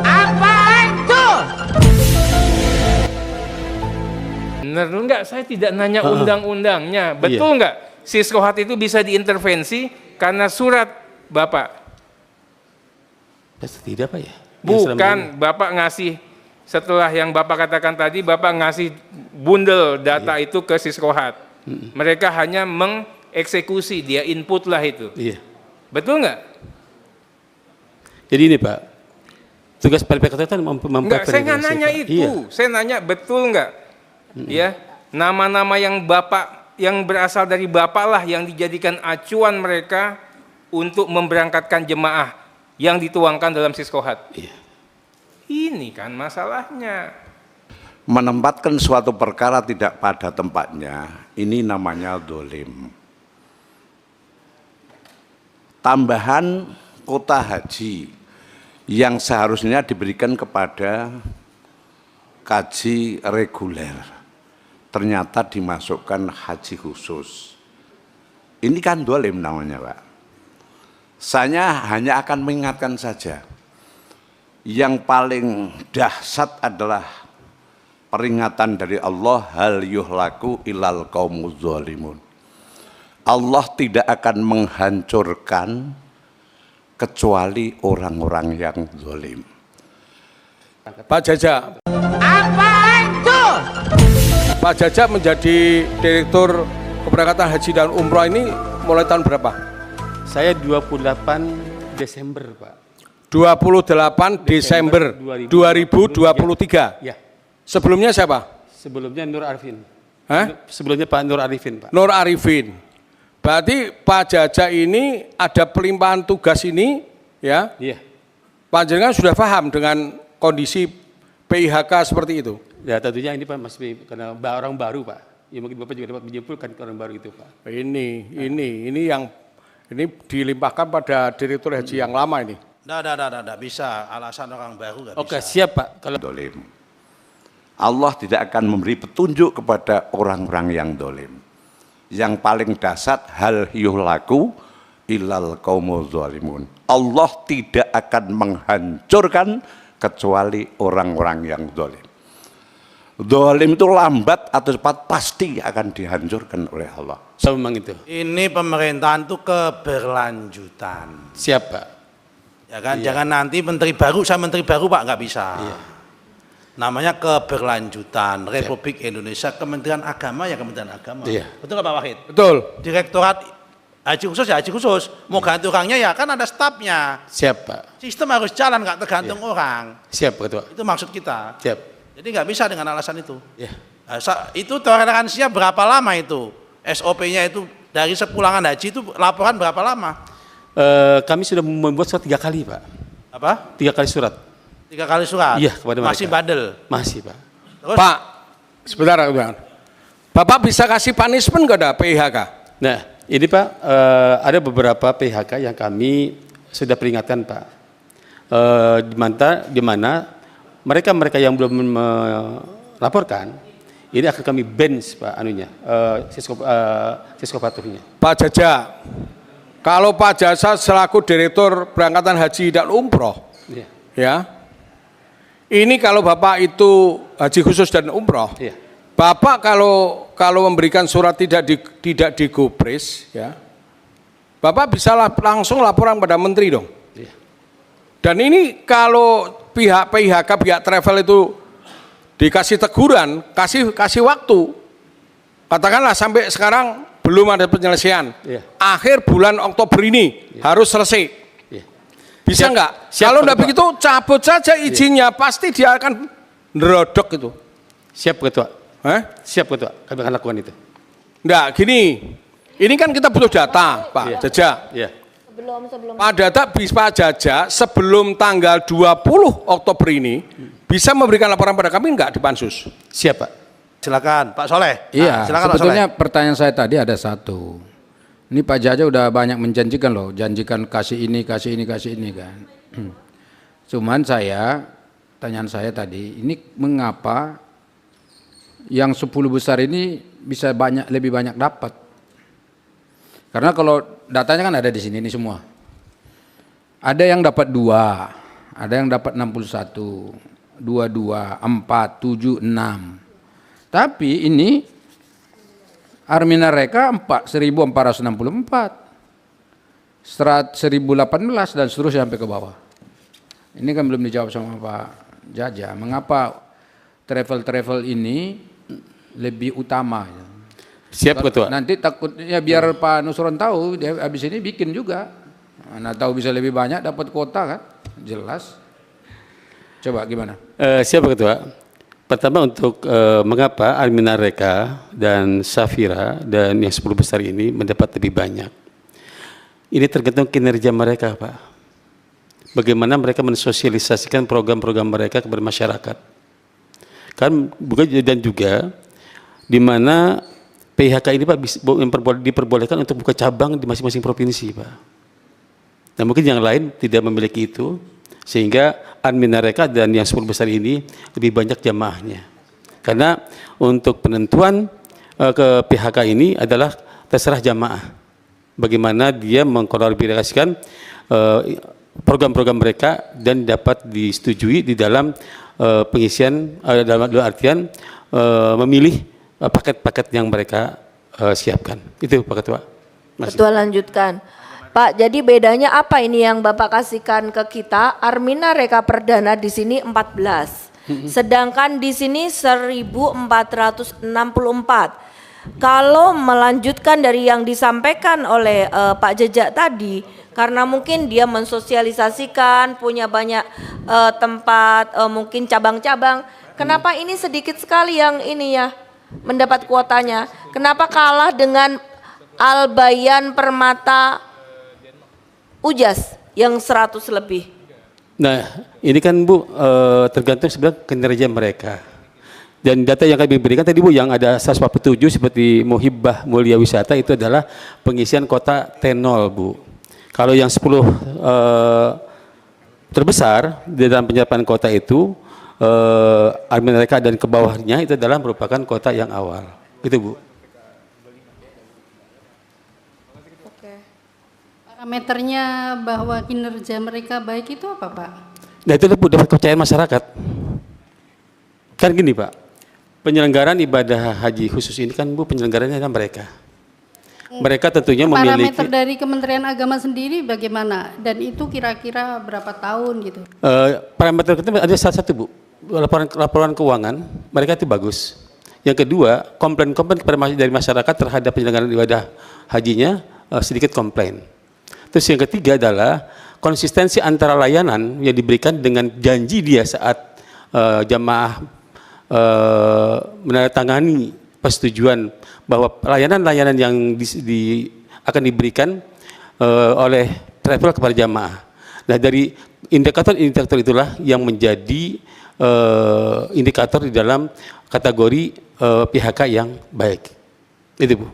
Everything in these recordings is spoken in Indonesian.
Apaan tuh? Benar enggak? Saya tidak nanya undang-undangnya. Betul enggak? Siskohat itu bisa diintervensi karena surat Bapak. Tidak Pak ya? Bukan Bapak ngasih, setelah yang Bapak katakan tadi, Bapak ngasih bundel data itu ke Siskohat. Mereka hanya mengeksekusi, dia input lah itu. Iya. Betul nggak? Jadi ini Pak, tugas PLPK itu Enggak, saya nggak nanya itu. Iya. Saya nanya betul nggak? Ya, nama-nama yang Bapak, yang berasal dari Bapak lah yang dijadikan acuan mereka untuk memberangkatkan jemaah yang dituangkan dalam Siskohat. Iya. Ini kan masalahnya. Menempatkan suatu perkara tidak pada tempatnya, ini namanya dolim. Tambahan kuota haji yang seharusnya diberikan kepada kaji reguler, ternyata dimasukkan haji khusus. Ini kan dolim namanya Pak. Saya hanya akan mengingatkan saja, yang paling dahsyat adalah peringatan dari Allah, hal yuhlaku ilal qaumuz zalimun. Allah tidak akan menghancurkan kecuali orang-orang yang zalim. Pak Jaja. Apaan tuh? Pak Jaja menjadi Direktur Keberangkatan Haji dan Umroh ini mulai tahun berapa? Saya 28 Desember Pak. 28 Desember 2023. Ya. Sebelumnya siapa? Sebelumnya Nur Arifin. Hah? Sebelumnya Pak Nur Arifin Pak. Nur Arifin. Berarti Pak Jaja ini ada pelimpahan tugas ini, ya? Iya. Pak Jaja sudah paham dengan kondisi PIHK seperti itu. Ya tentunya ini Pak masih karena orang baru Pak. Ya mungkin Bapak juga dapat menyimpulkan orang baru itu Pak. Ini yang ini dilimpahkan pada Direktur Haji yang lama ini. Nggak bisa, alasan orang baru nggak bisa. Oke, siap Pak. Kalau Dolim. Allah tidak akan memberi petunjuk kepada orang-orang yang dolim. Yang paling dasar, hal yuhlaku ilal qaumuz zalimun. Allah tidak akan menghancurkan kecuali orang-orang yang dolim. Dolim itu lambat atau cepat pasti akan dihancurkan oleh Allah. memang itu. Ini pemerintahan tuh keberlanjutan. Siap Pak. Ya kan, jangan nanti menteri baru, saya menteri baru Pak, nggak bisa. Iya. Namanya keberlanjutan. Republik Indonesia, Kementerian Agama ya Kementerian Agama. Iya. Betul nggak Pak Wahid? Betul. Direktorat haji khusus ya haji khusus. Mau ganti orangnya ya kan ada stafnya. Siap Pak. Sistem harus jalan, nggak tergantung orang. Siap Ketua. Itu maksud kita. Siap. Jadi nggak bisa dengan alasan itu. Ya. Nah, itu toleransinya berapa lama itu? SOP-nya itu dari sepulangan haji itu laporan berapa lama? Kami sudah membuat surat 3 kali Pak. Apa? 3 kali surat. 3 kali surat? Iya, kepada mereka. Masih bandel? Masih Pak. Terus? Pak, sebentar. Bapak bisa kasih punishment nggak ada PIHK? Nah, ini Pak, ada beberapa PHK yang kami sudah peringatkan Pak. Di mana mereka yang belum melaporkan, ini akan kami bench Pak anunya, sisko patuhnya. Pak Jaja, kalau Pak Jaja selaku Direktur Berangkatan Haji dan Umroh, Iya. ya, ini kalau Bapak itu haji khusus dan umroh, Iya. Bapak kalau memberikan surat tidak digubris, ya, Bapak bisa langsung laporan pada Menteri dong. Iya. Dan ini kalau pihak PIHK, pihak travel itu dikasih teguran, kasih waktu, katakanlah sampai sekarang belum ada penyelesaian, Iya. akhir bulan Oktober ini harus selesai. Iya. Bisa Siap. nggak? Siap, Kalau Pak enggak Ketua. begitu cabut saja izinnya, pasti dia akan nerodok itu. Siap Ketua. Hah? Siap Ketua. Kami akan lakukan itu. Enggak, gini. Ini kan kita butuh data, Pak Iya. Jaja. Iya. Sebelum Pak Data bisa Jaja sebelum tanggal 20 Oktober ini bisa memberikan laporan pada kami enggak di Pansus? Siap Pak. Silakan Pak Soleh. Iya, Silakan Pak sebetulnya Soleh. pertanyaan saya tadi ada satu. Ini Pak Jaja udah banyak menjanjikan loh, janjikan kasih ini kan. Cuman pertanyaan saya tadi, ini mengapa yang 10 besar ini bisa lebih banyak dapat? Karena kalau datanya kan ada di sini ini semua. Ada yang dapat 2, ada yang dapat 61, 22, 4, 7, 6. Tapi ini Armina Reka 1464, 1018 dan seterusnya sampai ke bawah. Ini kan belum dijawab sama Pak Jaja. Mengapa travel ini lebih utama? Siap Ketua. Nanti takutnya biar Pak Nusron tahu, dia habis ini bikin juga. Mana tahu bisa lebih banyak dapat kuota kan? Jelas. Coba gimana? Siap Ketua. Pertama untuk mengapa Armina Reka dan Safira dan yang 10 besar ini mendapat lebih banyak. Ini tergantung kinerja mereka, Pak. Bagaimana mereka mensosialisasikan program-program mereka kepada masyarakat. Kan bukan, dan juga di mana PHK ini Pak diperbolehkan untuk buka cabang di masing-masing provinsi, Pak. Nah mungkin yang lain tidak memiliki itu, sehingga Armina Reka dan yang 10 besar ini lebih banyak jamaahnya. Karena untuk penentuan ke PHK ini adalah terserah jamaah. Bagaimana dia mengkolaborasikan program-program mereka dan dapat disetujui di dalam pengisian, dalam artian memilih paket-paket yang mereka siapkan. Itu Pak Ketua. Ketua lanjutkan. Pak, jadi bedanya apa ini yang Bapak kasihkan ke kita? Armina Reka Perdana di sini 14. Sedangkan di sini 1464. Kalau melanjutkan dari yang disampaikan oleh Pak Jejak tadi, karena mungkin dia mensosialisasikan, punya banyak tempat, mungkin cabang-cabang. Kenapa ini sedikit sekali yang ini ya mendapat kuotanya? Kenapa kalah dengan Albayan Permata Ujas yang 100 lebih? Nah, ini kan Bu tergantung sebenarnya kinerja mereka. Dan data yang kami berikan tadi Bu, yang ada 147 seperti Muhibbah Mulia Wisata itu adalah pengisian kota T0 Bu. Kalau yang 10 terbesar di dalam penyerapan kota itu, Armina Reka dan ke bawahnya itu adalah merupakan kota yang awal. Itu Bu. Parameternya bahwa kinerja mereka baik itu apa Pak? Nah itu Bu, dapat kepercayaan masyarakat. Kan gini Pak, penyelenggaraan ibadah haji khusus ini kan Bu, penyelenggarannya adalah mereka. Mereka tentunya memiliki parameter dari Kementerian Agama sendiri bagaimana? Dan itu kira-kira berapa tahun gitu? Parameter kita ada satu Bu, laporan keuangan mereka itu bagus. Yang kedua, komplain-komplain dari masyarakat terhadap penyelenggaraan ibadah hajinya sedikit komplain. Terus yang ketiga adalah konsistensi antara layanan yang diberikan dengan janji dia saat jamaah menandatangani persetujuan bahwa layanan-layanan yang akan diberikan oleh travel kepada jamaah. Nah dari indikator-indikator itulah yang menjadi indikator di dalam kategori PHK yang baik. Itu Bu.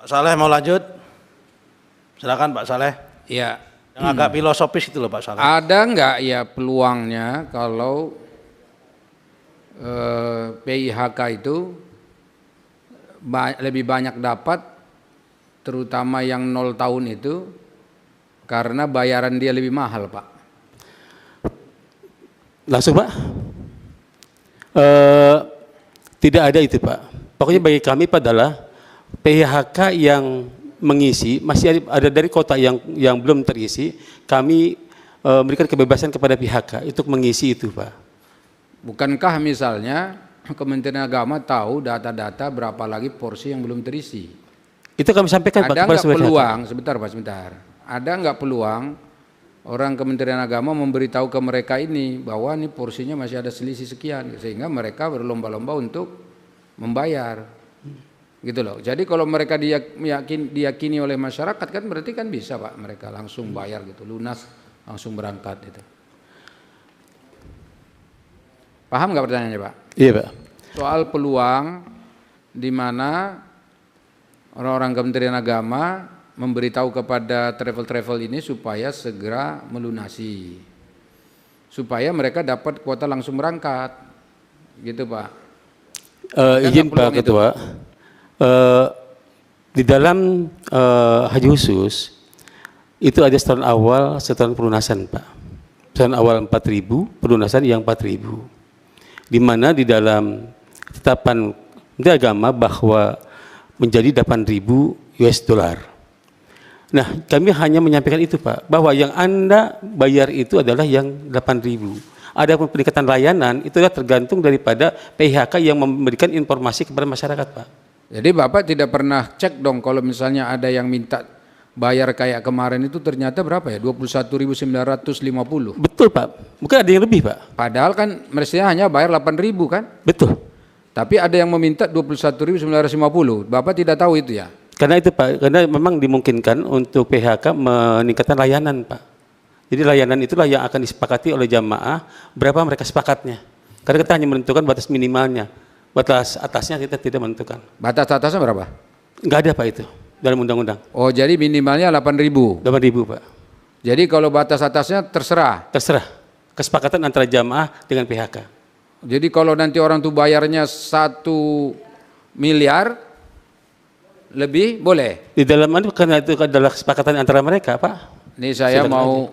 Pak Saleh mau lanjut? Silakan Pak Saleh. Ya. Yang agak filosofis itu loh Pak Saleh. Ada nggak ya peluangnya kalau PIHK itu lebih banyak dapat, terutama yang 0 tahun itu, karena bayaran dia lebih mahal Pak? Langsung Pak? Tidak ada itu Pak. Pokoknya bagi kami adalah PHK yang mengisi masih ada dari kota yang belum terisi, kami memberikan kebebasan kepada PHK untuk mengisi itu Pak. Bukankah misalnya Kementerian Agama tahu data-data berapa lagi porsi yang belum terisi? Itu kami sampaikan Pak. Ada nggak peluang, sebentar Pak, sebentar. Ada nggak peluang orang Kementerian Agama memberitahu ke mereka ini bahwa ini porsinya masih ada selisih sekian, sehingga mereka berlomba-lomba untuk membayar. Gitu loh. Jadi kalau mereka diyakini oleh masyarakat kan berarti kan bisa Pak, mereka langsung bayar gitu, lunas, langsung berangkat gitu. Paham nggak pertanyaannya Pak? Iya Pak. Soal peluang di mana orang-orang Kementerian Agama memberitahu kepada travel ini supaya segera melunasi, supaya mereka dapat kuota langsung berangkat, gitu Pak. Izin Pak Ketua. Di dalam haji khusus Itu ada setoran awal, setoran pelunasan, Pak. Setoran awal 4.000, pelunasan yang 4.000. Di mana di dalam ketetapan Menteri Agama bahwa menjadi 8.000 US dollar. Nah, kami hanya menyampaikan itu, Pak, bahwa yang Anda bayar itu adalah yang 8.000. Ada peningkatan layanan itu tergantung daripada PIHK yang memberikan informasi kepada masyarakat, Pak. Jadi Bapak tidak pernah cek dong kalau misalnya ada yang minta bayar kayak kemarin itu ternyata berapa ya? 21.950. Betul, Pak. Mungkin ada yang lebih, Pak. Padahal kan mestinya hanya bayar 8.000 kan? Betul. Tapi ada yang meminta 21.950. Bapak tidak tahu itu ya? Karena itu, Pak, karena memang dimungkinkan untuk PHK meningkatkan layanan, Pak. Jadi layanan itulah yang akan disepakati oleh jamaah berapa mereka sepakatnya. Karena kita hanya menentukan batas minimalnya. Batas atasnya kita tidak menentukan. Batas atasnya berapa? Enggak ada, Pak, itu dalam undang-undang. Oh, jadi minimalnya 8.000. 8.000, Pak. Jadi kalau batas atasnya terserah. Terserah. Kesepakatan antara jamaah dengan PHK. Jadi kalau nanti orang tuh bayarnya 1 miliar lebih boleh. Di dalam itu karena itu adalah kesepakatan antara mereka, Pak. Ini saya Silakan mau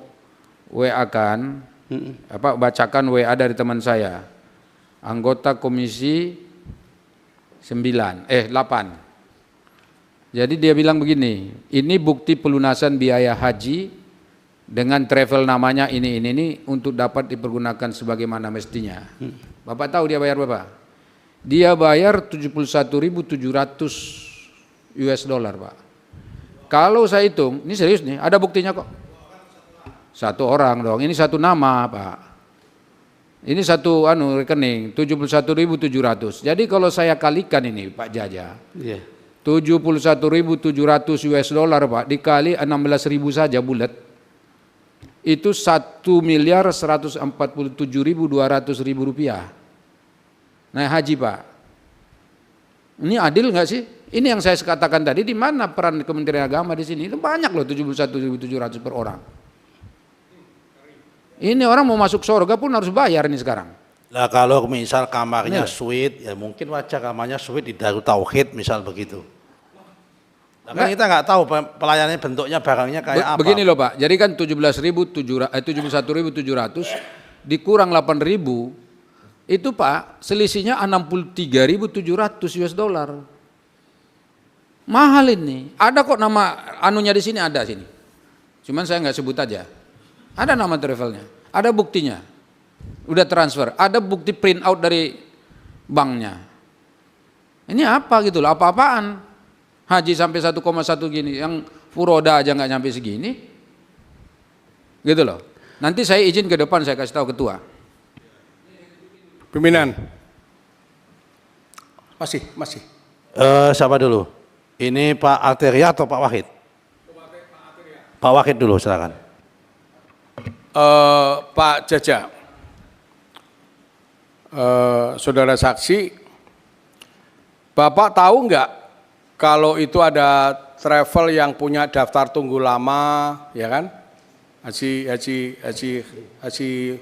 WA-kan, bacakan WA dari teman saya. Anggota Komisi 8. Jadi dia bilang begini, ini bukti pelunasan biaya haji dengan travel namanya ini untuk dapat dipergunakan sebagaimana mestinya. Bapak tahu dia bayar berapa? Dia bayar 71.700 US dollar, Pak. Kalau saya hitung, ini serius nih, ada buktinya kok. Satu orang dong, ini satu nama, Pak. Ini satu rekening 71.700. Jadi kalau saya kalikan ini Pak Jaja, 71.700 US dollar, Pak, dikali 16.000 saja bulat, itu 1.147.200.000 rupiah. Nah, haji, Pak. Ini adil nggak sih? Ini yang saya katakan tadi, di mana peran Kementerian Agama di sini? Itu banyak loh, 71.700 per orang. Ini orang mau masuk surga pun harus bayar ini sekarang. Nah kalau misal kamarnya suite, ya mungkin wajar kamarnya suite di Darut Tauhid misal begitu. Nah, kan kita nggak tahu pelayanannya bentuknya barangnya kayak apa. Begini loh, Pak, jadi kan 71.700 dikurang 8.000, itu Pak selisihnya 63.700 US dollar. Mahal ini. Ada kok nama anunya di sini, ada sini. Cuman saya nggak sebut aja. Ada nama travelnya, ada buktinya. Udah transfer, ada bukti print out dari banknya. Ini apa gitu loh, apa-apaan? Haji sampai 1,1 gini, yang furoda aja nggak nyampe segini. Gitu loh. Nanti saya izin ke depan saya kasih tahu ketua. Pimpinan. Masih. Siapa dulu? Ini Pak Arteria atau Pak Wahid? Pak Wahid dulu, silakan. Pak Jaja, saudara saksi, Bapak tahu nggak kalau itu ada travel yang punya daftar tunggu lama, ya kan? Haji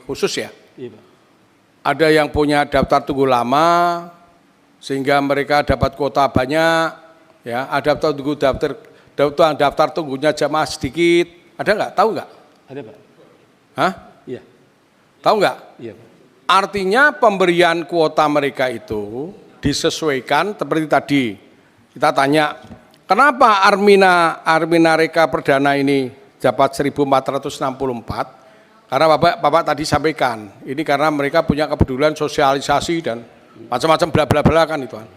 khusus ya? Iya, Pak. Ada yang punya daftar tunggu lama sehingga mereka dapat kuota banyak, ya. Ada daftar tunggunya jamaah sedikit. Ada nggak? Tahu nggak? Ada, Pak. Hah? Iya. Tahu nggak? Iya, Pak. Artinya pemberian kuota mereka itu disesuaikan seperti tadi. Kita tanya, kenapa Armina Reka Perdana ini dapat 1.464? Karena Bapak tadi sampaikan, ini karena mereka punya kepedulian sosialisasi dan macam-macam bla bla bla kan itu kan.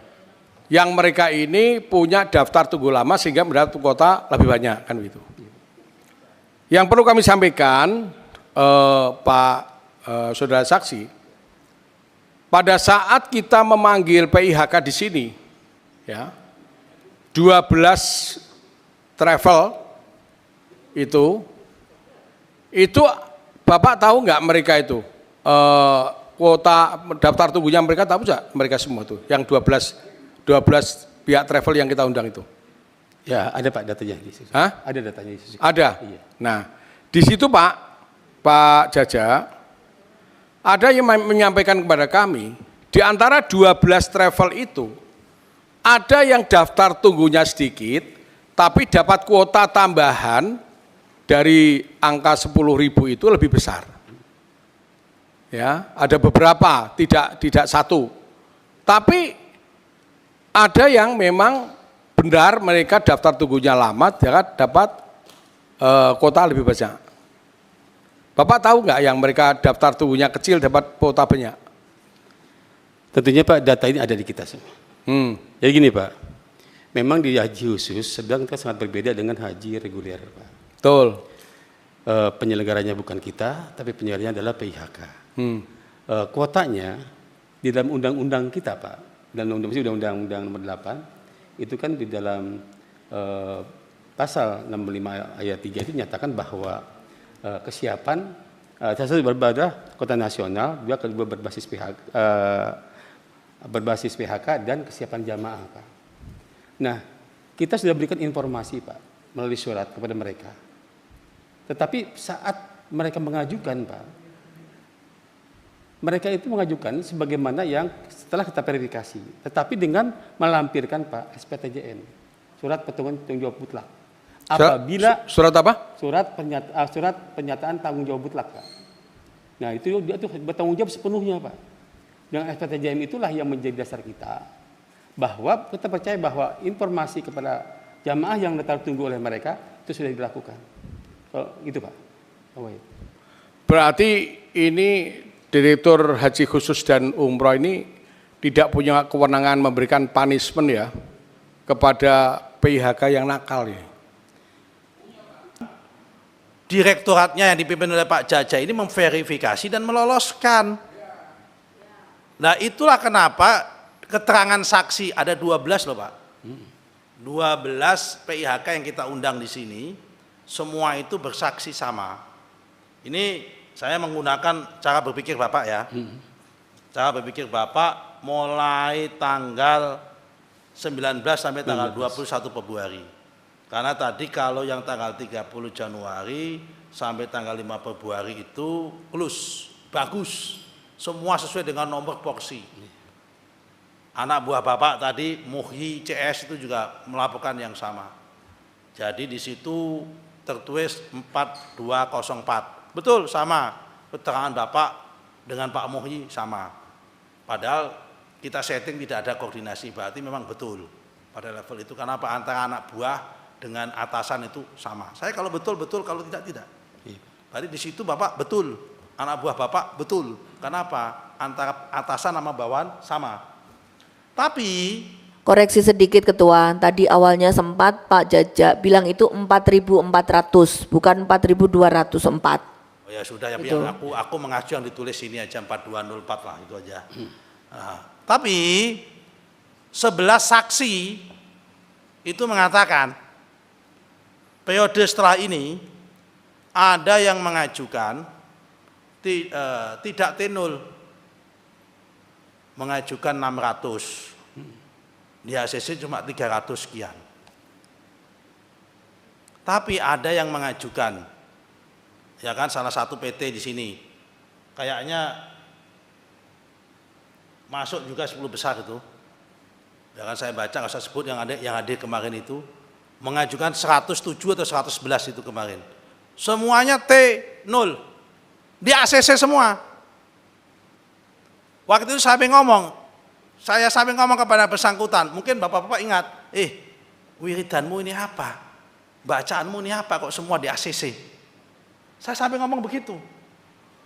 Yang mereka ini punya daftar tunggu lama sehingga mendapat kuota lebih banyak kan gitu. Yang perlu kami sampaikan, Pak saudara saksi, pada saat kita memanggil PIHK di sini, ya, 12 travel itu Bapak tahu nggak mereka itu kuota daftar tunggunya mereka tahu nggak mereka semua tuh, yang 12 pihak travel yang kita undang itu? Ya, ada, Pak, datanya di situ. Hah? Ada datanya di situ. Ada. Iya. Nah, di situ Pak Jaja, ada yang menyampaikan kepada kami, di antara 12 travel itu, ada yang daftar tunggunya sedikit, tapi dapat kuota tambahan dari angka 10.000 itu lebih besar. Ya, ada beberapa, tidak satu. Tapi ada yang memang benar mereka daftar tunggunya lama, dapat kuota lebih banyak. Bapak tahu nggak yang mereka daftar tunggunya kecil dapat kuota banyak? Tentunya Pak, data ini ada di kita semua. Jadi gini Pak, memang di haji khusus sedang sangat berbeda dengan haji reguler Pak. Betul. Penyelenggaranya bukan kita, tapi penyelenggaranya adalah PIHK. Kuotanya di dalam undang-undang kita Pak, dalam undang-undang nomor 8, itu kan di dalam pasal 65 ayat 3 itu nyatakan bahwa kesiapan satu beribadah kota nasional, kedua berbasis PHK dan kesiapan jamaah Pak. Nah, kita sudah berikan informasi Pak melalui surat kepada mereka. Tetapi saat mereka mengajukan Pak, mereka itu mengajukan sebagaimana yang setelah kita verifikasi, tetapi dengan melampirkan Pak SPTJM, surat pertanggung jawab mutlak. Apabila surat apa? Surat pernyataan tanggung jawab mutlak Pak. Nah itu dia tuh bertanggung jawab sepenuhnya Pak. Dengan SPTJM itulah yang menjadi dasar kita bahwa kita percaya bahwa informasi kepada jamaah yang daftar tunggu oleh mereka itu sudah dilakukan. Gitu Pak. Berarti ini Direktur Haji Khusus dan Umroh ini tidak punya kewenangan memberikan punishment ya kepada PIHK yang nakal ya. Direktoratnya yang dipimpin oleh Pak Jaja ini memverifikasi dan meloloskan. Nah itulah kenapa keterangan saksi ada 12 loh Pak. 12 PIHK yang kita undang di sini, semua itu bersaksi sama. Ini saya menggunakan cara berpikir Bapak ya. Cara berpikir Bapak mulai tanggal 19 sampai tanggal 21 Februari. Karena tadi kalau yang tanggal 30 Januari sampai tanggal 5 Februari itu close, bagus. Semua sesuai dengan nomor porsi. Anak buah Bapak tadi Muhyi CS itu juga melaporkan yang sama. Jadi di situ tertulis 4204. Betul sama. Keterangan Bapak dengan Pak Muhyi sama. Padahal kita setting tidak ada koordinasi, berarti memang betul pada level itu. Karena apa? Antara anak buah dengan atasan itu sama. Saya kalau betul, kalau tidak. Berarti di situ Bapak betul, anak buah Bapak betul. Kenapa? Antara atasan sama bawahan sama. Tapi Koreksi sedikit Ketua, tadi awalnya sempat Pak Jaja bilang itu 4.400 bukan 4.204. oh ya sudah ya, aku mengacu yang ditulis ini aja 4204 lah itu aja. Nah, tapi 11 saksi itu mengatakan periode setelah ini ada yang mengajukan tidak tenul, mengajukan 600, di ACC cuma 300 sekian. Tapi ada yang mengajukan, ya kan, salah satu PT di sini, kayaknya masuk juga 10 besar itu. Ya kan, saya baca, nggak usah sebut yang hadir kemarin itu, mengajukan 107 atau 111 itu kemarin. Semuanya T0, di ACC semua. Waktu itu saya sampai ngomong kepada bersangkutan, mungkin bapak-bapak ingat, wiridanmu ini apa? Bacaanmu ini apa kok semua di ACC? Saya sampai ngomong begitu.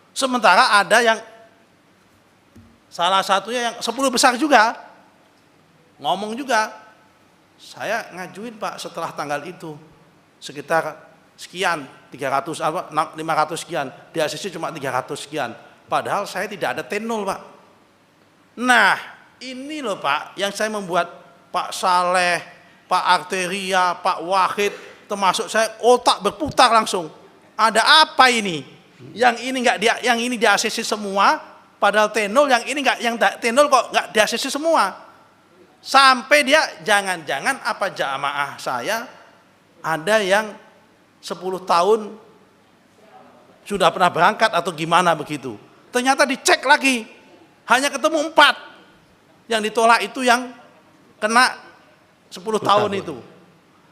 Sementara ada yang, salah satunya yang 10 besar juga, ngomong juga, saya ngajuin Pak setelah tanggal itu, sekitar sekian, 500 sekian, di ACC cuma 300 sekian. Padahal saya tidak ada tenul Pak. Nah, ini loh Pak, yang saya membuat Pak Saleh, Pak Arteria, Pak Wahid, termasuk saya otak berputar langsung. Ada apa ini? Yang ini enggak yang ini di ACC semua, padahal tenul, yang ini enggak, yang tenul kok enggak di ACC semua. Sampai dia jangan-jangan apa jamaah saya ada yang 10 tahun sudah pernah berangkat atau gimana begitu. Ternyata dicek lagi, hanya ketemu 4. Yang ditolak itu yang kena 10 tahun itu.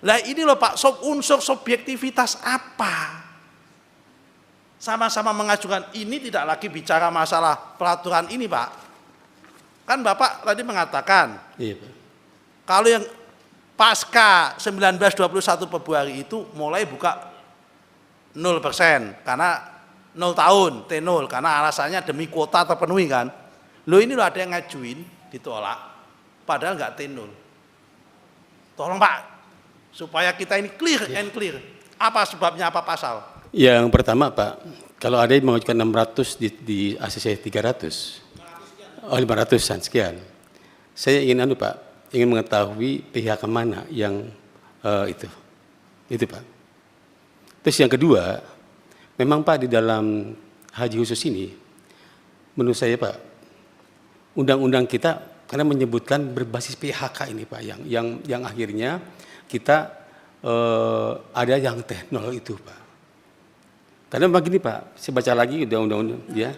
Lah ini loh Pak, unsur subjektivitas apa? sama-sama mengajukan. Ini tidak lagi bicara masalah peraturan ini, Pak. Kan Bapak tadi mengatakan, Iya, Pak. kalau yang pasca 19-21 Februari itu mulai buka 0% karena 0 tahun, T0, karena alasannya demi kuota terpenuhi kan. Loh ini loh ada yang ngajuin, ditolak, padahal nggak T0. Tolong Pak, supaya kita ini clear and clear. Apa sebabnya, apa pasal? Yang pertama Pak, kalau ada yang mengajukan 600 di ACC 300, 500-an sekian. Saya ingin Pak, ingin mengetahui pihak mana yang itu Pak. Terus yang kedua, memang Pak di dalam haji khusus ini, menurut saya Pak, undang-undang kita karena menyebutkan berbasis PHK ini Pak, yang akhirnya kita ada yang teknol itu Pak. Karena begini Pak, saya baca lagi undang-undang ya.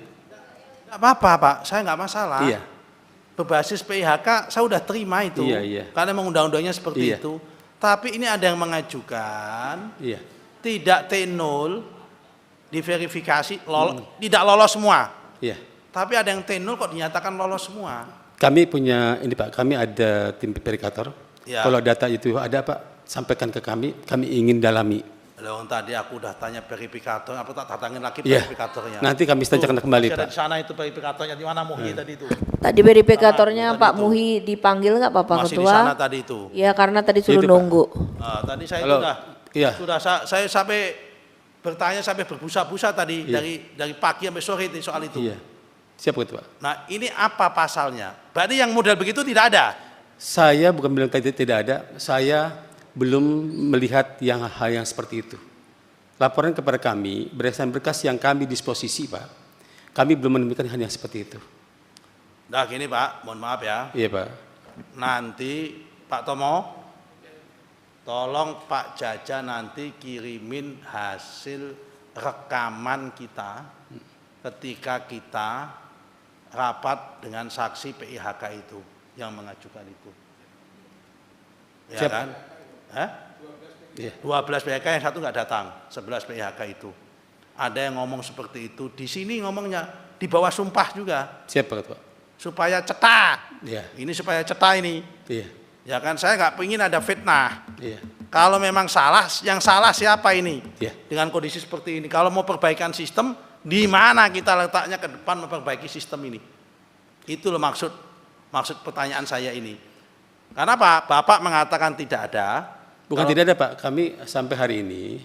Nggak apa-apa Pak, saya nggak masalah. Iya. Berbasis PHK saya udah terima itu. Iya, iya. Karena memang undang-undangnya seperti Iya. itu. Tapi ini ada yang mengajukan Iya. tidak T0 diverifikasi tidak lolos semua. Iya. Tapi ada yang T0 kok dinyatakan lolos semua. Kami punya ini Pak, kami ada tim verifikator. Ya. Kalau data itu ada Pak, sampaikan ke kami ingin dalami. Loh, tadi aku udah tanya verifikator, apa tak datangin lagi Iya. verifikatornya. Nanti kami tanyakan kembali Masih ada Pak. di sana itu verifikatornya, di mana Muhi tadi itu? Tadi verifikatornya Tadi Pak itu. Muhi dipanggil nggak Bapak Masih Ketua? di sana tadi itu. Ya karena tadi suruh Itu, Pak. nunggu. Tadi saya Halo. Iya. sudah saya sampai bertanya sampai berbusa-busa tadi Iya. dari pagi sampai sore itu soal itu. Iya. Siap Ketua. Nah, ini apa pasalnya? Berarti yang model begitu tidak ada. Saya bukan bilang tadi tidak ada, saya belum melihat hal yang seperti itu. Laporan kepada kami berdasarkan berkas yang kami disposisi Pak, kami belum menemukan hal yang seperti itu. Nah, gini Pak, mohon maaf ya. Iya Pak. Nanti Pak Tomo, tolong Pak Jaja nanti kirimin hasil rekaman kita ketika kita rapat dengan saksi PIHK itu yang mengajukan itu. Ya Siap. kan? Hah? Iya. 12 PIHK yang satu nggak datang, 11 PIHK itu. Ada yang ngomong seperti itu. Di sini ngomongnya di bawah sumpah juga Siap Pak Ketua. supaya cetak. Iya. Ini supaya cetak ini. Iya. Ya kan saya nggak pengen ada fitnah. Iya. Kalau memang salah, yang salah siapa ini? Iya. Dengan kondisi seperti ini. Kalau mau perbaikan sistem, di mana kita letaknya ke depan memperbaiki sistem ini? Itu loh maksud pertanyaan saya ini. Karena Pak, Bapak mengatakan tidak ada. Bukan tidak ada Pak, kami sampai hari ini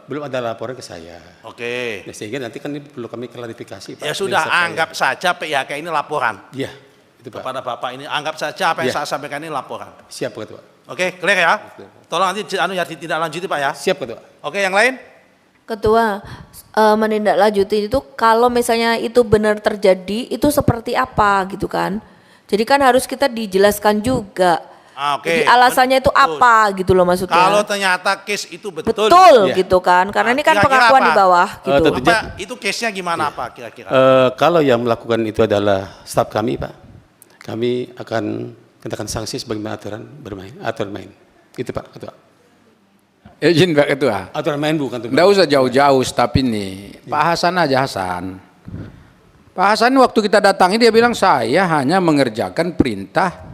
belum ada laporan ke saya. Oke. Ya, sehingga nanti kan ini perlu kami klarifikasi Pak. Ya sudah, Besok saya. anggap saja PIHK ini laporan. Iya, itu Pak. Kepada Bapak ini, anggap saja apa yang Iya. saya sampaikan ini laporan. Siap Pak Ketua. Oke, clear ya? Tolong nanti ya ditindaklanjuti Pak ya. Siap Ketua. Oke, yang lain? Ketua, menindaklanjuti itu kalau misalnya itu benar terjadi, itu seperti apa gitu kan? Jadi kan harus kita dijelaskan juga. Oke. Jadi alasannya itu Betul. apa gitu loh maksudnya. Kalau ternyata case itu betul. betul Iya. gitu kan? Karena Nah, ini kan kira-kira pengakuan apa? di bawah gitu. tentunya- Apa, itu case-nya gimana Pak kira-kira? Kalau yang melakukan itu adalah staf kami Pak, kami akan kenakan sanksi sebagaimana aturan main. Itu Pak Ketua. Izin Pak Ketua. Aturan main bukan tuh. Nggak usah jauh-jauh staf ini. Pak Hasan aja Hasan. Pak Hasan waktu kita datangi dia bilang saya hanya mengerjakan perintah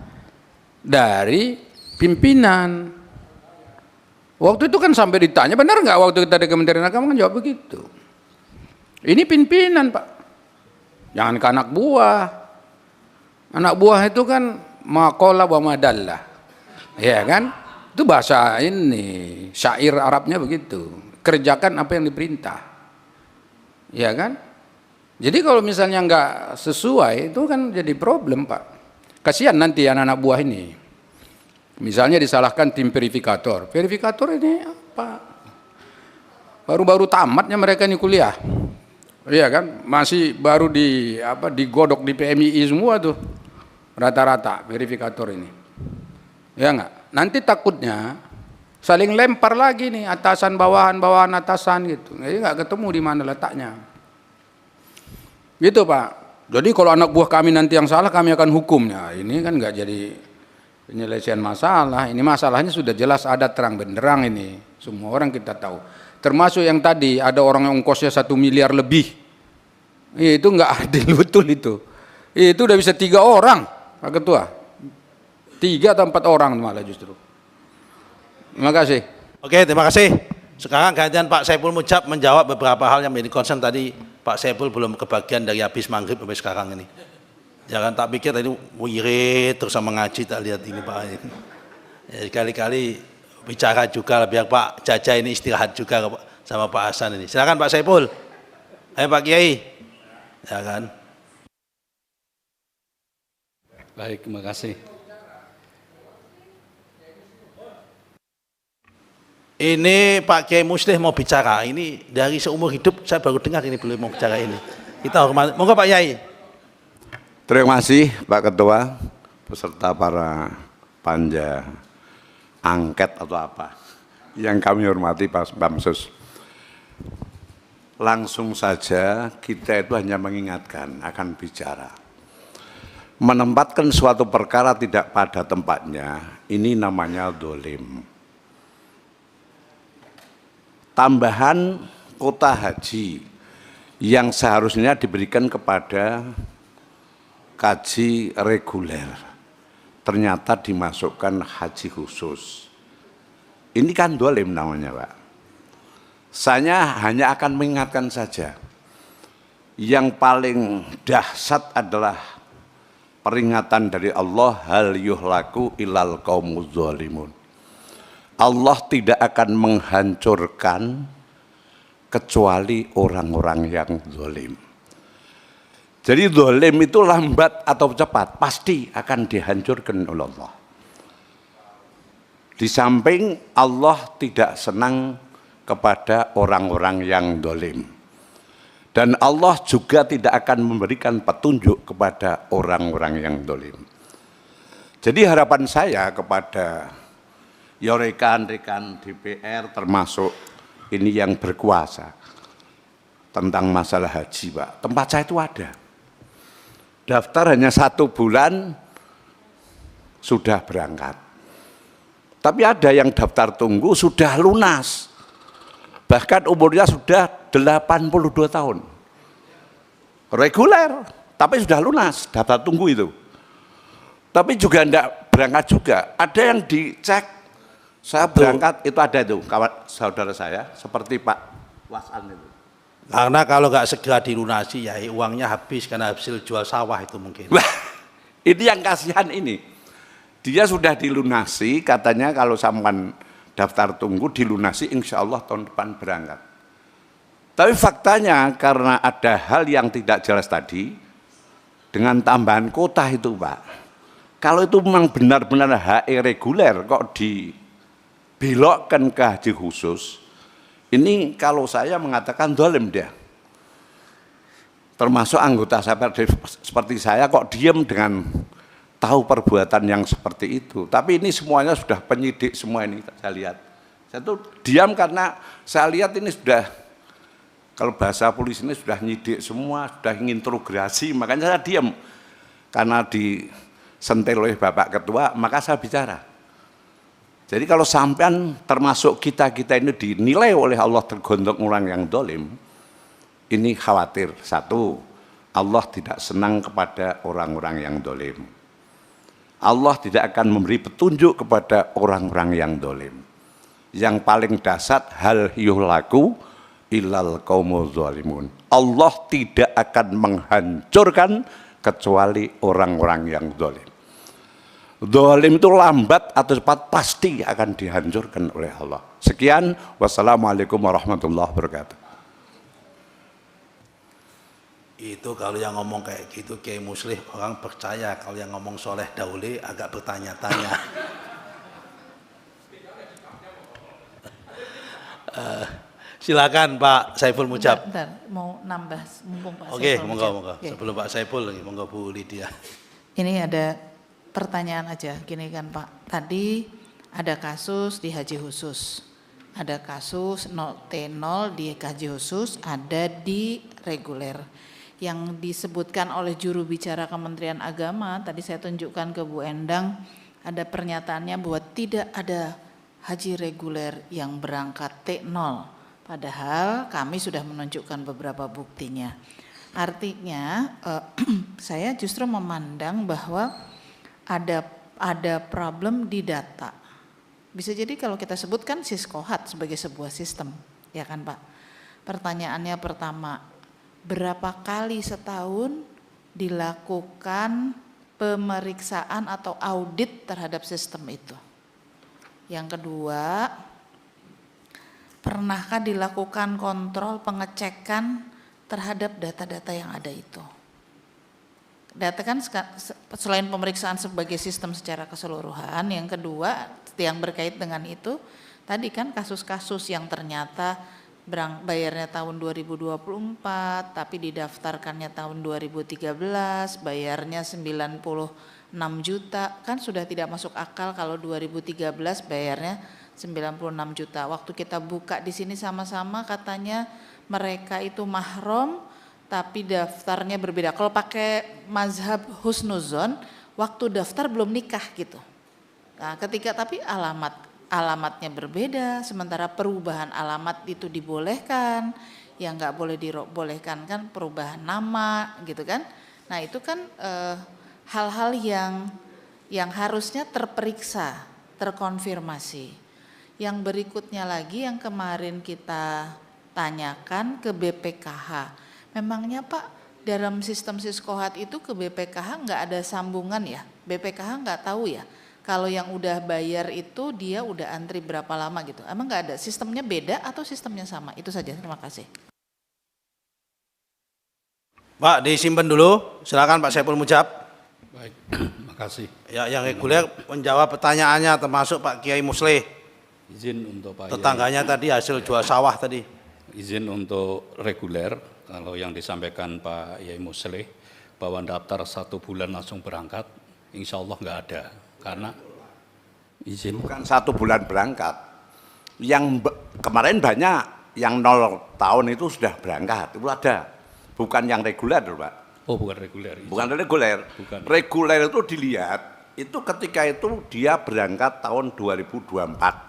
dari pimpinan. Waktu itu kan sampai ditanya benar nggak waktu kita di Kementerian Agama kan jawab begitu. Ini pimpinan Pak. Jangan ke anak buah. Anak buah itu kan maqala wa madallah. Ya kan? Itu bahasa ini, syair Arabnya begitu. Kerjakan apa yang diperintah. Ya kan? Jadi kalau misalnya nggak sesuai, itu kan jadi problem Pak. Kasihan nanti anak-anak buah ini. Misalnya disalahkan tim verifikator. Verifikator ini apa? Baru-baru tamatnya mereka ini kuliah. Iya kan? Masih baru digodok di PMII semua tuh. Rata-rata verifikator ini. Ya enggak? Nanti takutnya saling lempar lagi nih atasan bawahan atasan gitu. Jadi nggak ketemu di mana letaknya. Gitu Pak. Jadi kalau anak buah kami nanti yang salah kami akan hukumnya. Ini kan nggak jadi penyelesaian masalah. Ini masalahnya sudah jelas ada terang benderang ini. Semua orang kita tahu. Termasuk yang tadi ada orang yang ongkosnya 1 miliar lebih. Itu nggak adil betul itu. Itu udah bisa 3 orang, Pak Ketua. 3 atau 4 orang malah justru. Terima kasih. Oke, terima kasih. Sekarang gantian Pak Saiful Mujab menjawab beberapa hal yang menjadi concern tadi. Pak Saiful belum kebagian dari habis maghrib sampai sekarang ini. Jangan tak pikir tadi wirid terus sama ngaji, tak lihat ini Pak. Ya, sekali-kali bicara juga biar Pak Jaja ini istirahat juga sama Pak Hasan ini. Silakan Pak Saiful. Ayo Pak Kiai. Ya kan. Baik, terima kasih. Ini Pak Kiai Muslih mau bicara. Ini dari seumur hidup saya baru dengar ini beliau mau bicara ini. Kita hormati. Monggo Pak Kiai. Terima kasih Pak Ketua, beserta para panja angket atau apa yang kami hormati Pak Bamsus. Langsung saja kita itu hanya mengingatkan akan bicara. Menempatkan suatu perkara tidak pada tempatnya, ini namanya dolim. Tambahan kuota haji yang seharusnya diberikan kepada kaji reguler, ternyata dimasukkan haji khusus. Ini kan dolim namanya Pak. Saya hanya akan mengingatkan saja, yang paling dahsyat adalah peringatan dari Allah, hal yuhlaku ilal qaumuz zalimun. Allah tidak akan menghancurkan kecuali orang-orang yang zalim. Jadi zalim itu lambat atau cepat pasti akan dihancurkan oleh Allah. Di samping Allah tidak senang kepada orang-orang yang zalim. Dan Allah juga tidak akan memberikan petunjuk kepada orang-orang yang zalim. Jadi harapan saya kepada ya rekan-rekan DPR termasuk ini yang berkuasa tentang masalah haji Pak, tempat saya itu ada. Daftar hanya 1 bulan sudah berangkat. Tapi ada yang daftar tunggu sudah lunas. Bahkan umurnya sudah 82 tahun. Reguler, tapi sudah lunas daftar tunggu itu. Tapi juga enggak berangkat juga. Ada yang dicek. Saya berangkat itu ada itu kawan saudara saya seperti Pak Wasan itu. Karena kalau nggak segera dilunasi ya uangnya habis karena hasil jual sawah itu mungkin. Ini yang kasihan ini. Dia sudah dilunasi katanya kalau sampan daftar tunggu dilunasi insya Allah tahun depan berangkat. Tapi faktanya karena ada hal yang tidak jelas tadi dengan tambahan kuota itu Pak. Kalau itu memang benar-benar HE reguler kok belokkan ke haji khusus, ini kalau saya mengatakan zalim dia. Termasuk anggota saya seperti saya kok diam dengan tahu perbuatan yang seperti itu. Tapi ini semuanya sudah penyidik semua ini saya lihat. Saya tuh diam karena saya lihat ini sudah, kalau bahasa polisi ini sudah nyidik semua, sudah nginterogasi, makanya saya diam. Karena disentil oleh Bapak Ketua, maka saya bicara. Jadi kalau sampean termasuk kita-kita ini dinilai oleh Allah tergolong orang yang dolim, ini khawatir. 1, Allah tidak senang kepada orang-orang yang dolim. Allah tidak akan memberi petunjuk kepada orang-orang yang dolim. Yang paling dasar, hal yuhlaku ilal qaumuz zalimun. Allah tidak akan menghancurkan kecuali orang-orang yang dolim. Zalim itu lambat atau cepat pasti akan dihancurkan oleh Allah. Sekian, wassalamualaikum warahmatullahi wabarakatuh. Itu kalau yang ngomong kayak gitu Kiai Muslih orang percaya, kalau yang ngomong Soleh Daule agak bertanya-tanya. Silakan Pak Saiful Mujab. Bentar, mau nambah mumpung Pak Oke, Saiful monggo. Mujab. Oke. Sebelum Pak Saiful lagi, monggo Bu Lydia. Ini ada pertanyaan aja, gini kan Pak. Tadi ada kasus di haji khusus, ada kasus T0 di haji khusus, ada di reguler. Yang disebutkan oleh juru bicara Kementerian Agama, tadi saya tunjukkan ke Bu Endang, ada pernyataannya bahwa tidak ada haji reguler yang berangkat T0. Padahal kami sudah menunjukkan beberapa buktinya. Artinya saya justru memandang bahwa ada problem di data. Bisa jadi kalau kita sebutkan Siskohat sebagai sebuah sistem, ya kan Pak? Pertanyaannya pertama, berapa kali setahun dilakukan pemeriksaan atau audit terhadap sistem itu? Yang kedua, pernahkah dilakukan kontrol pengecekan terhadap data-data yang ada itu? Data kan selain pemeriksaan sebagai sistem secara keseluruhan, yang kedua yang berkait dengan itu, tadi kan kasus-kasus yang ternyata bayarnya tahun 2024, tapi didaftarkannya tahun 2013, bayarnya 96 juta, kan sudah tidak masuk akal kalau 2013 bayarnya 96 juta. Waktu kita buka di sini sama-sama katanya mereka itu mahram, tapi daftarnya berbeda. Kalau pakai mazhab husnuzon, waktu daftar belum nikah gitu. Nah, ketika tapi alamatnya berbeda, sementara perubahan alamat itu dibolehkan, yang nggak boleh dibolehkan kan perubahan nama gitu kan. Nah itu kan hal-hal yang harusnya terperiksa, terkonfirmasi. Yang berikutnya lagi yang kemarin kita tanyakan ke BPKH. Memangnya Pak, dalam sistem Siskohat itu ke BPKH nggak ada sambungan ya? BPKH nggak tahu ya? Kalau yang udah bayar itu dia udah antri berapa lama gitu? Emang nggak ada? Sistemnya beda atau sistemnya sama? Itu saja, terima kasih. Pak, disimpan dulu. Silakan Pak Saiful Mujab. Baik, makasih. Ya, yang reguler menjawab pertanyaannya termasuk Pak Kiai Musleh. Izin untuk Pak Tetangganya tadi hasil jual sawah tadi. Izin untuk reguler, kalau yang disampaikan Pak Yai Musleh bahwa daftar 1 bulan langsung berangkat, insya Allah nggak ada. Karena izin. Bukan 1 bulan berangkat. Yang kemarin banyak yang 0 tahun itu sudah berangkat, itu ada. Bukan yang reguler, Pak. Oh, bukan reguler. Izin. Bukan reguler. Bukan. Reguler itu dilihat, itu ketika itu dia berangkat tahun 2024.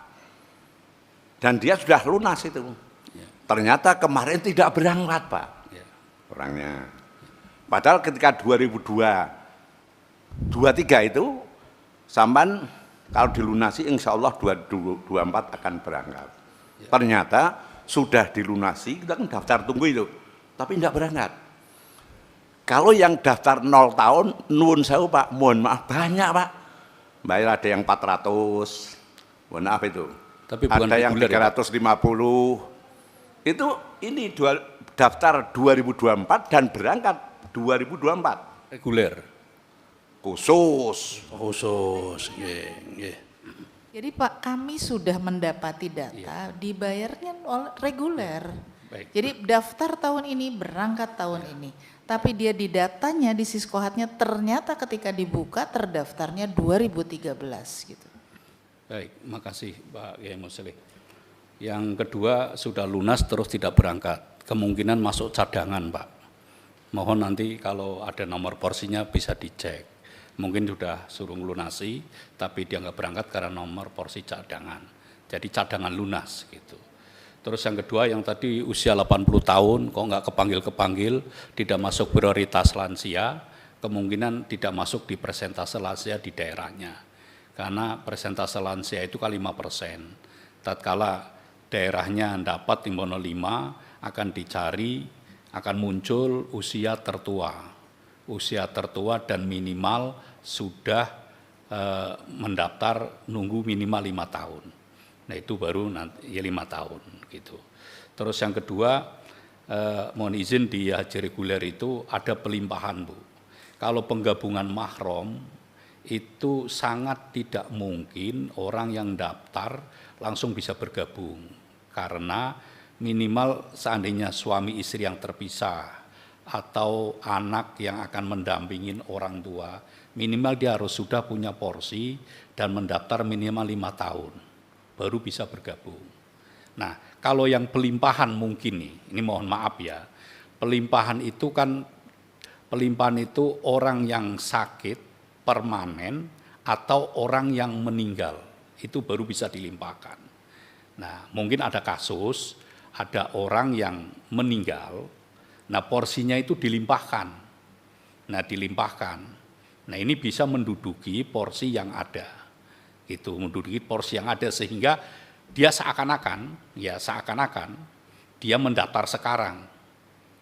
Dan dia sudah lunas itu. Ya. Ternyata kemarin tidak berangkat, Pak. Ya. Orangnya. Padahal ketika 2023 itu, sampan kalau dilunasi insya Allah 2024 akan berangkat. Ya. Ternyata sudah dilunasi, kita kan daftar tunggu itu. Tapi tidak berangkat. Kalau yang daftar 0 tahun, nuwun sewu Pak, mohon maaf banyak Pak. Bayar ada yang 400, mohon maaf itu. Tapi bukan ada yang reguler, 350. Itu ini daftar 2024 dan berangkat 2024. Reguler. Khusus. Jadi Pak, kami sudah mendapati data, dibayarnya reguler. Baik. Jadi daftar tahun ini, berangkat tahun ini. Tapi dia di datanya, di Siskohatnya ternyata ketika dibuka terdaftarnya 2013 gitu. Baik, makasih Pak Yai Musleh. Yang kedua, sudah lunas terus tidak berangkat. Kemungkinan masuk cadangan Pak. Mohon nanti kalau ada nomor porsinya bisa dicek. Mungkin sudah suruh lunasi, tapi dia nggak berangkat karena nomor porsi cadangan. Jadi cadangan lunas gitu. Terus yang kedua yang tadi usia 80 tahun, kok nggak kepanggil-kepanggil, tidak masuk prioritas lansia, kemungkinan tidak masuk di persentase lansia di daerahnya. Karena persentase lansia itu kali 5%. Tatkala daerahnya dapat timbono 5, akan dicari, akan muncul usia tertua. Usia tertua dan minimal sudah mendaftar nunggu minimal 5 tahun. Nah itu baru nanti ya 5 tahun gitu. Terus yang kedua, mohon izin di haji reguler itu ada pelimpahan Bu. Kalau penggabungan mahram itu sangat tidak mungkin orang yang daftar langsung bisa bergabung. Karena minimal seandainya suami istri yang terpisah atau anak yang akan mendampingin orang tua, minimal dia harus sudah punya porsi dan mendaftar minimal 5 tahun. Baru bisa bergabung. Nah, kalau yang pelimpahan mungkin ini mohon maaf ya, pelimpahan itu orang yang sakit, permanen, atau orang yang meninggal, itu baru bisa dilimpahkan. Nah, mungkin ada kasus, ada orang yang meninggal, nah porsinya itu dilimpahkan. Nah dilimpahkan. Nah ini bisa menduduki porsi yang ada. Itu menduduki porsi yang ada sehingga dia seakan-akan dia mendaftar sekarang.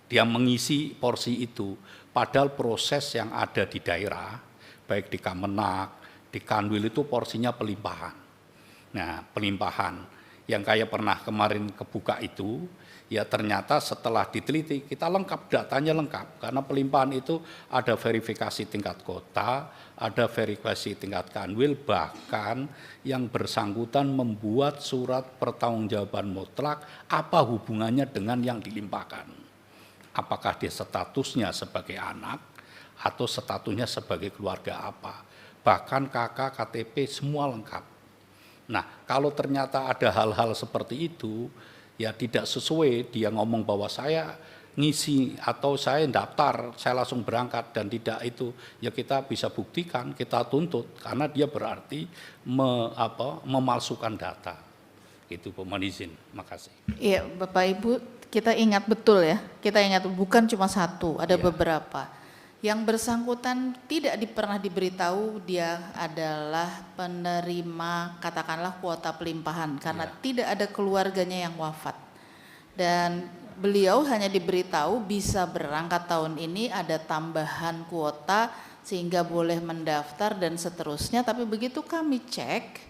Dia mengisi porsi itu, padahal proses yang ada di daerah, baik di Kemenak, di Kanwil itu porsinya pelimpahan. Nah, pelimpahan yang kayak pernah kemarin kebuka itu, ya ternyata setelah diteliti, kita lengkap, datanya lengkap, karena pelimpahan itu ada verifikasi tingkat kota, ada verifikasi tingkat Kanwil, bahkan yang bersangkutan membuat surat pertanggungjawaban mutlak, apa hubungannya dengan yang dilimpahkan. Apakah dia statusnya sebagai anak atau statusnya sebagai keluarga apa. Bahkan KK, KTP semua lengkap. Nah kalau ternyata ada hal-hal seperti itu, ya tidak sesuai dia ngomong bahwa saya ngisi atau saya daftar, saya langsung berangkat dan tidak itu, ya kita bisa buktikan, kita tuntut karena dia berarti memalsukan data. Itu mohon izin, makasih. Iya, Bapak Ibu, kita ingat betul ya, kita ingat bukan cuma satu, ada beberapa. Yang bersangkutan tidak pernah diberitahu dia adalah penerima katakanlah kuota pelimpahan karena tidak ada keluarganya yang wafat. Dan beliau hanya diberitahu bisa berangkat tahun ini, ada tambahan kuota sehingga boleh mendaftar dan seterusnya, tapi begitu kami cek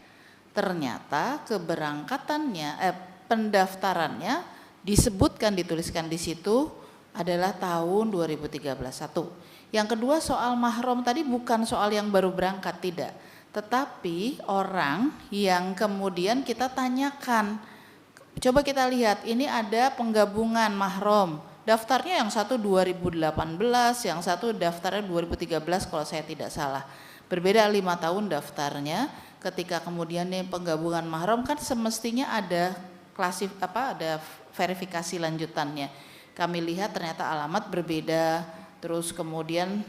ternyata keberangkatannya pendaftarannya disebutkan, dituliskan di situ adalah tahun 2013. Satu. Yang kedua soal mahram tadi bukan soal yang baru berangkat, tidak. Tetapi orang yang kemudian kita tanyakan, coba kita lihat ini ada penggabungan mahram. Daftarnya yang satu 2018, yang satu daftarnya 2013 kalau saya tidak salah. Berbeda 5 tahun daftarnya. Ketika kemudian nih penggabungan mahram kan semestinya ada ada verifikasi lanjutannya. Kami lihat ternyata alamat berbeda, terus kemudian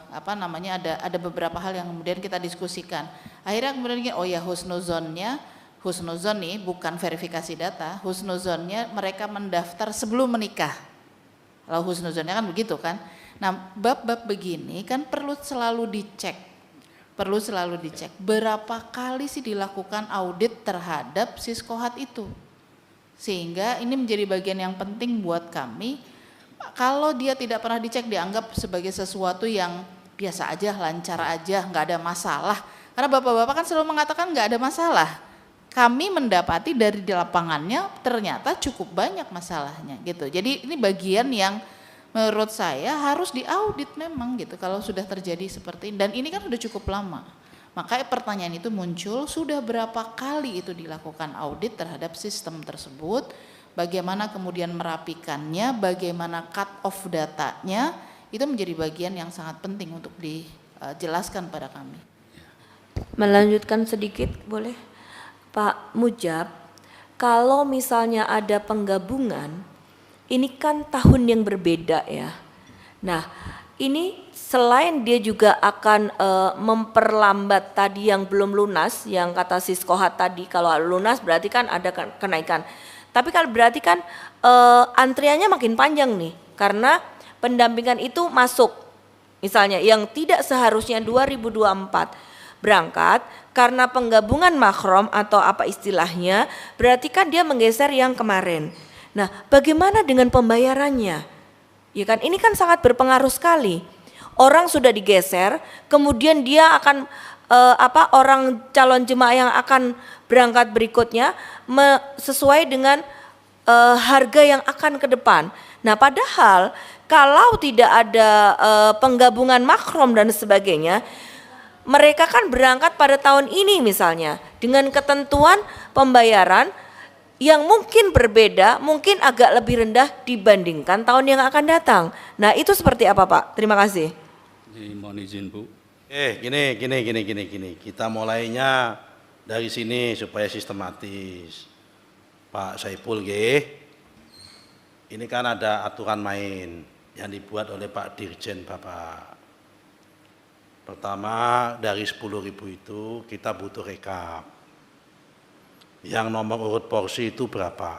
ada beberapa hal yang kemudian kita diskusikan. Akhirnya kemudian oh ya husnuzon nih bukan verifikasi data, husnuzonnya mereka mendaftar sebelum menikah. Kalau husnuzonnya kan begitu kan. Nah bab-bab begini kan perlu selalu dicek. Berapa kali sih dilakukan audit terhadap Siskohat itu. Sehingga ini menjadi bagian yang penting buat kami. Kalau dia tidak pernah dicek dianggap sebagai sesuatu yang biasa aja, lancar aja, nggak ada masalah. Karena bapak-bapak kan selalu mengatakan nggak ada masalah. Kami mendapati dari di lapangannya ternyata cukup banyak masalahnya gitu. Jadi ini bagian yang menurut saya harus diaudit memang gitu kalau sudah terjadi seperti ini. Dan ini kan sudah cukup lama. Makanya pertanyaan itu muncul, sudah berapa kali itu dilakukan audit terhadap sistem tersebut, bagaimana kemudian merapikannya, bagaimana cut off datanya, itu menjadi bagian yang sangat penting untuk dijelaskan pada kami. Melanjutkan sedikit boleh? Pak Mujab, kalau misalnya ada penggabungan, ini kan tahun yang berbeda ya. Nah, ini selain dia juga akan memperlambat tadi yang belum lunas, yang kata Siskohat tadi, kalau lunas berarti kan ada kenaikan. Tapi kalau berarti kan antriannya makin panjang nih, karena pendampingan itu masuk. Misalnya yang tidak seharusnya 2024 berangkat karena penggabungan mahram atau apa istilahnya, berarti kan dia menggeser yang kemarin. Nah, bagaimana dengan pembayarannya? Ya kan, ini kan sangat berpengaruh sekali. Orang sudah digeser, kemudian dia akan orang calon jemaah yang akan berangkat berikutnya sesuai dengan harga yang akan ke depan. Nah, padahal kalau tidak ada penggabungan mahram dan sebagainya, mereka kan berangkat pada tahun ini misalnya dengan ketentuan pembayaran yang mungkin berbeda, mungkin agak lebih rendah dibandingkan tahun yang akan datang. Nah, itu seperti apa, Pak? Terima kasih. Mohon izin, Bu. Gini. Kita mulainya dari sini supaya sistematis. Pak Saiful, ini kan ada aturan main yang dibuat oleh Pak Dirjen Bapak. Pertama, dari 10.000 itu kita butuh rekap. Yang nomor urut porsi itu berapa?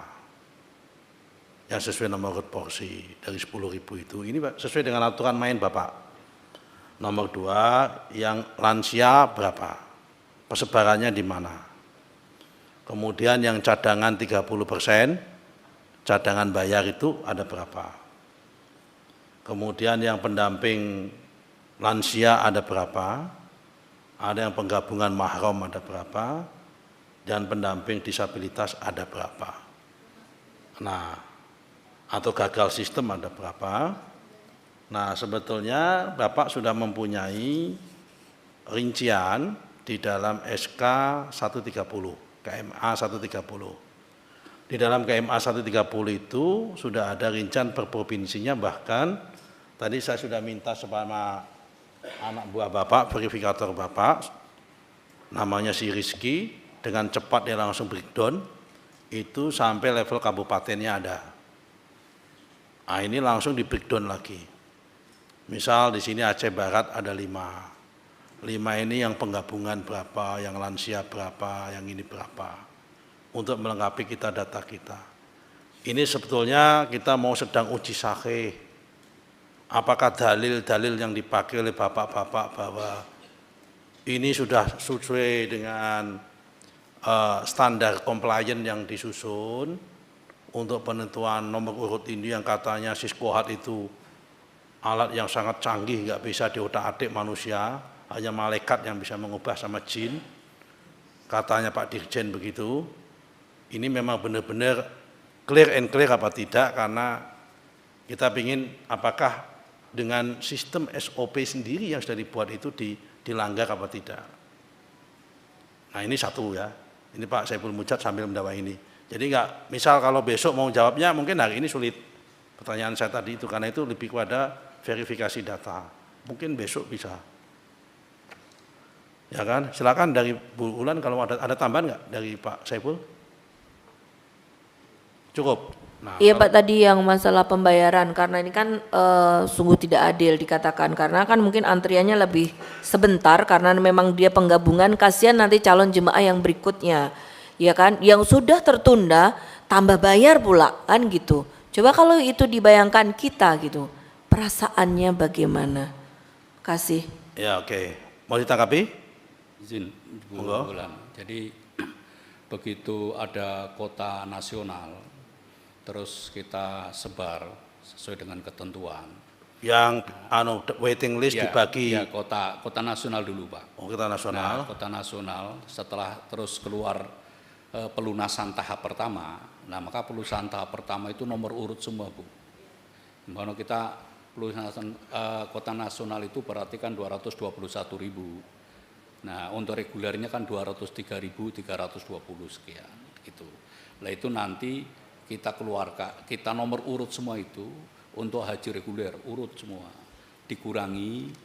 yang sesuai nomor urut porsi dari 10.000 itu. Ini Pak, sesuai dengan aturan main Bapak. Nomor 2, yang lansia berapa? Persebarannya di mana? Kemudian yang cadangan 30%, cadangan bayar itu ada berapa? Kemudian yang pendamping lansia ada berapa? Ada yang penggabungan mahram ada berapa? Dan pendamping disabilitas ada berapa? Nah, atau gagal sistem ada berapa? Nah, sebetulnya Bapak sudah mempunyai rincian di dalam SK 130, KMA 130. Di dalam KMA 130 itu sudah ada rincian per provinsinya, bahkan tadi saya sudah minta sama anak buah Bapak, verifikator Bapak, namanya si Rizky, dengan cepat dia langsung breakdown, itu sampai level kabupatennya ada. Nah, ini langsung di breakdown lagi. Misal di sini Aceh Barat ada 5 ini yang penggabungan berapa, yang lansia berapa, yang ini berapa, untuk melengkapi kita data kita. Ini sebetulnya kita mau sedang uji sahih. Apakah dalil-dalil yang dipakai oleh bapak-bapak bahwa ini sudah sesuai dengan standar compliance yang disusun untuk penentuan nomor urut ini, yang katanya Siskohat itu alat yang sangat canggih, nggak bisa diotak-atik manusia, hanya malaikat yang bisa mengubah sama jin, katanya Pak Dirjen begitu. Ini memang benar-benar clear and clear apa tidak, karena kita ingin apakah dengan sistem SOP sendiri yang sudah dibuat itu dilanggar apa tidak. Nah, ini satu ya, ini Pak Saiful Mujad sambil menjawab ini. Jadi enggak, misal kalau besok mau jawabnya mungkin hari ini sulit. Pertanyaan saya tadi itu, karena itu lebih kepada verifikasi data. Mungkin besok bisa. Ya kan, silakan dari Bu Ulan kalau ada tambahan enggak dari Pak Saiful? Cukup. Nah, Iya Pak, tadi yang masalah pembayaran, karena ini kan sungguh tidak adil dikatakan, karena kan mungkin antriannya lebih sebentar karena memang dia penggabungan, kasihan nanti calon jemaah yang berikutnya, ya kan, yang sudah tertunda tambah bayar pula kan gitu. Coba kalau itu dibayangkan kita gitu, perasaannya bagaimana? Kasih. Ya, oke. Mau ditanggapi? Izin Bu Ulan. Jadi begitu ada kota nasional, terus kita sebar sesuai dengan ketentuan. Yang waiting list Ya, dibagi. ya, kota nasional dulu Pak. Oh, kota nasional. Nah, kota nasional setelah terus keluar pelunasan tahap pertama. Nah, maka pelunasan tahap pertama itu nomor urut semua Bu. Kalau kita pelunasan kota nasional itu berarti kan 221.000. Nah, untuk regulernya kan 203.320 sekian gitu. Nah, itu nanti kita keluarkan, kita nomor urut semua itu untuk haji reguler, urut semua. Dikurangi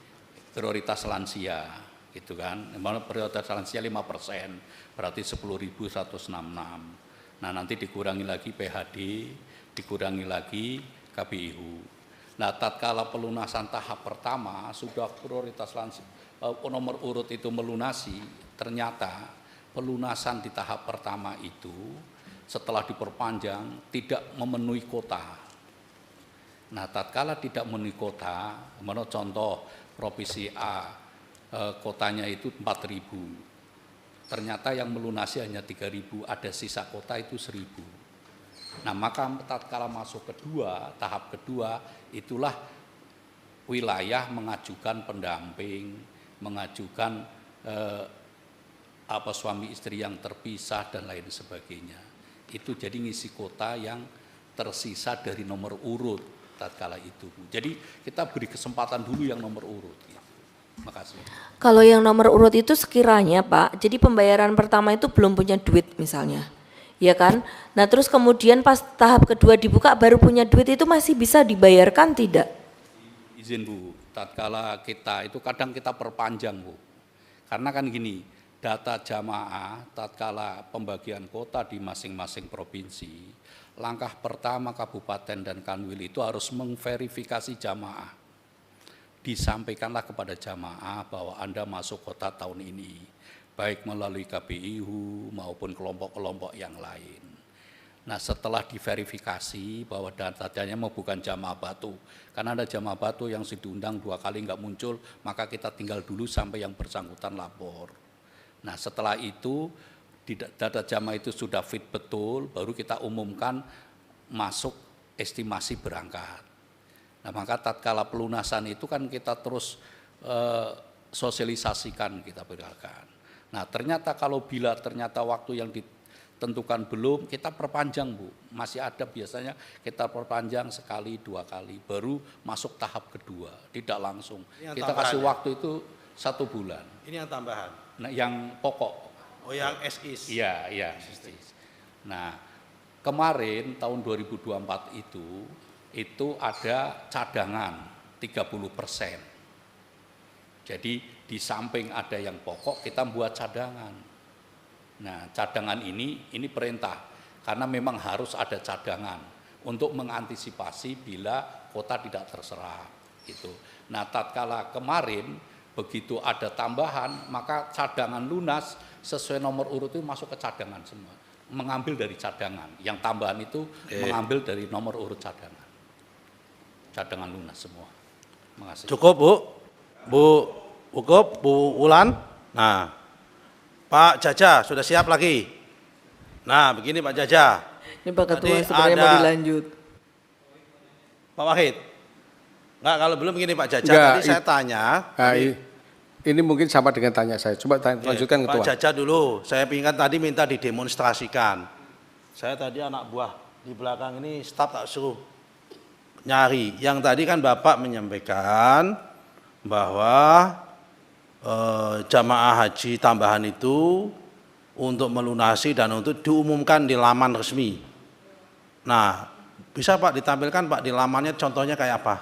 prioritas lansia, gitu kan. Prioritas lansia 5%, berarti 10.166. Nah, nanti dikurangi lagi PHD, dikurangi lagi KBIHU. Nah, tatkala pelunasan tahap pertama sudah prioritas lansia, nomor urut itu melunasi, ternyata pelunasan di tahap pertama itu setelah diperpanjang tidak memenuhi kota. Nah, tatkala tidak memenuhi kota, menurut contoh provinsi A kotanya itu 4.000, ternyata yang melunasi hanya 3.000, ada sisa kota itu 1.000. Nah, maka tatkala masuk tahap kedua, itulah wilayah mengajukan pendamping, mengajukan suami istri yang terpisah dan lain sebagainya. Itu jadi ngisi kota yang tersisa dari nomor urut tatkala itu. Jadi kita beri kesempatan dulu yang nomor urut. Gitu. Makasih. Kalau yang nomor urut itu sekiranya Pak, jadi pembayaran pertama itu belum punya duit misalnya, ya kan? Nah terus kemudian pas tahap kedua dibuka baru punya duit, itu masih bisa dibayarkan tidak? Izin Bu, tatkala kita itu kadang kita perpanjang Bu. Karena kan gini, data jamaah tatkala pembagian kota di masing-masing provinsi, langkah pertama kabupaten dan kanwil itu harus memverifikasi jamaah. Disampaikanlah kepada jamaah bahwa Anda masuk kota tahun ini, baik melalui KBIHU maupun kelompok-kelompok yang lain. Nah setelah diverifikasi bahwa datanya mau bukan jamaah batu, karena ada jamaah batu yang diundang 2 kali nggak muncul, maka kita tinggal dulu sampai yang bersangkutan lapor. Nah setelah itu data jamaah itu sudah fit betul, baru kita umumkan masuk estimasi berangkat. Nah maka tatkala pelunasan itu kan kita terus sosialisasikan, kita berikan. Nah ternyata kalau bila ternyata waktu yang ditentukan belum, kita perpanjang Bu. Masih ada biasanya kita perpanjang 1 kali 2 kali, baru masuk tahap kedua, tidak langsung. Kita kasih waktu itu 1 bulan. Ini yang tambahan. Nah yang pokok. Oh yang SIS. Iya, iya. Nah kemarin tahun 2024 itu ada cadangan 30%. Jadi di samping ada yang pokok, kita buat cadangan. Nah, cadangan ini perintah, karena memang harus ada cadangan untuk mengantisipasi bila kota tidak terserap. Gitu. Nah, tatkala kemarin begitu ada tambahan, maka cadangan lunas sesuai nomor urut itu masuk ke cadangan semua. Mengambil dari cadangan, yang tambahan itu mengambil dari nomor urut cadangan. Cadangan lunas semua. Makasih. Cukup Bu Cukup Bu Wulan. Nah, Pak Jaja sudah siap lagi. Nah, begini Pak Jaja. Ini Pak Ketua Tadi sebenarnya mau dilanjut. Pak Wahid. Enggak, kalau belum begini Pak Jaja. Enggak, Tadi saya tanya. Ini mungkin sama dengan tanya saya. Coba lanjutkan Ketua. Pak Jaja dulu. Saya ingat tadi minta didemonstrasikan. Saya tadi anak buah di belakang ini staf tak suruh nyari. Yang tadi kan Bapak menyampaikan bahwa jamaah haji tambahan itu untuk melunasi dan untuk diumumkan di laman resmi. Nah, bisa Pak ditampilkan Pak di lamannya contohnya kayak apa?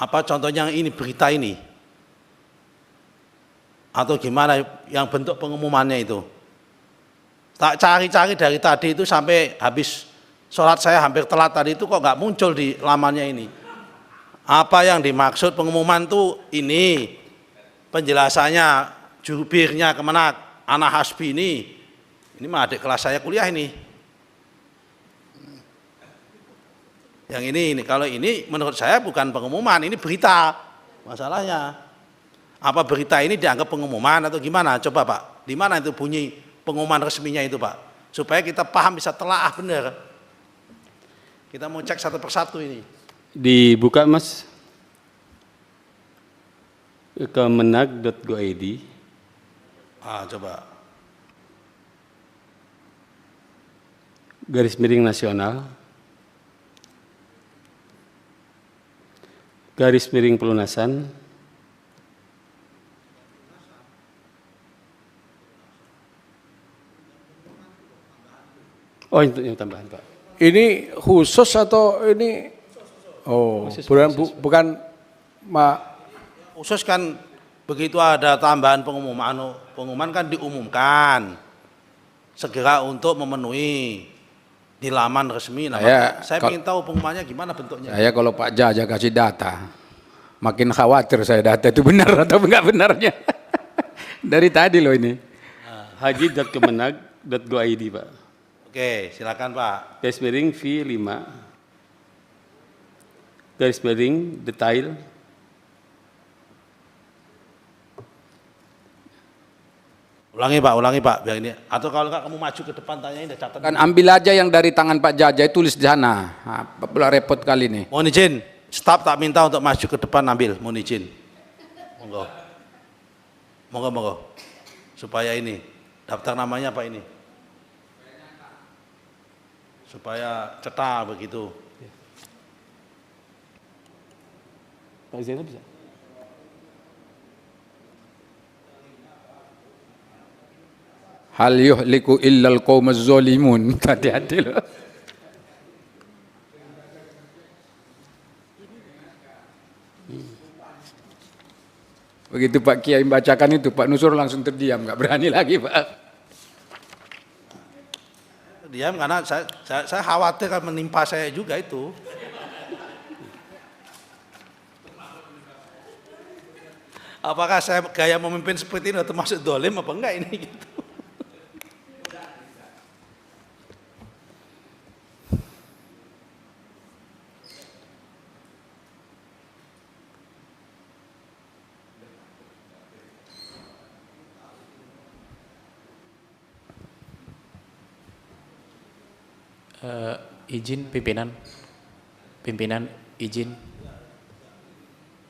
Apa contohnya yang ini, berita ini? Atau gimana yang bentuk pengumumannya itu? Tak cari-cari dari tadi itu sampai habis sholat saya hampir telat tadi itu kok nggak muncul di lamannya ini. Apa yang dimaksud pengumuman tuh ini? Penjelasannya jubirnya Kemenak, Ana Hasbi ini mah adik kelas saya kuliah ini. Yang ini kalau ini menurut saya bukan pengumuman, ini berita masalahnya. Apa berita ini dianggap pengumuman atau gimana? Coba Pak, di mana itu bunyi pengumuman resminya itu Pak? Supaya kita paham bisa telaah benar. Kita mau cek satu persatu ini. Dibuka Mas. Kemenag.go.id. Coba. Garis miring nasional. Garis miring pelunasan. Oh, itu yang tambahan Pak. Ini khusus atau ini? Oh, bukan Khusus kan begitu ada tambahan pengumuman kan diumumkan segera untuk memenuhi di laman resmi. Nah, saya ingin tahu pengumumannya gimana bentuknya. Saya kalau Pak Jaja kasih data, makin khawatir saya data itu benar atau enggak benarnya. Dari tadi loh ini. haji.kemenag.go.id Pak. Oke, silakan Pak. Garis miring V5. Garis miring detail. Ulangi Pak, biar ini. Atau kalau enggak kamu maju ke depan tanyain deh catat. Kan ambil aja yang dari tangan Pak Jaja, tulis di sana. Pula repot kali ini. Mohon izin, staf tak minta untuk maju ke depan ambil, mohon izin. Monggo. Supaya ini, daftar namanya apa ini? Supaya cetak begitu. Pak Zainal bisa? Hal yuhliku illal qaumaz zalimun. Hati-hati loh. Begitu Pak Kiai membacakan itu, Pak Nusur langsung terdiam, nggak berani lagi Pak. Diam karena saya khawatir kan menimpa saya juga itu. Apakah saya gaya memimpin seperti ini termasuk dolim apa enggak ini gitu? Izin pimpinan izin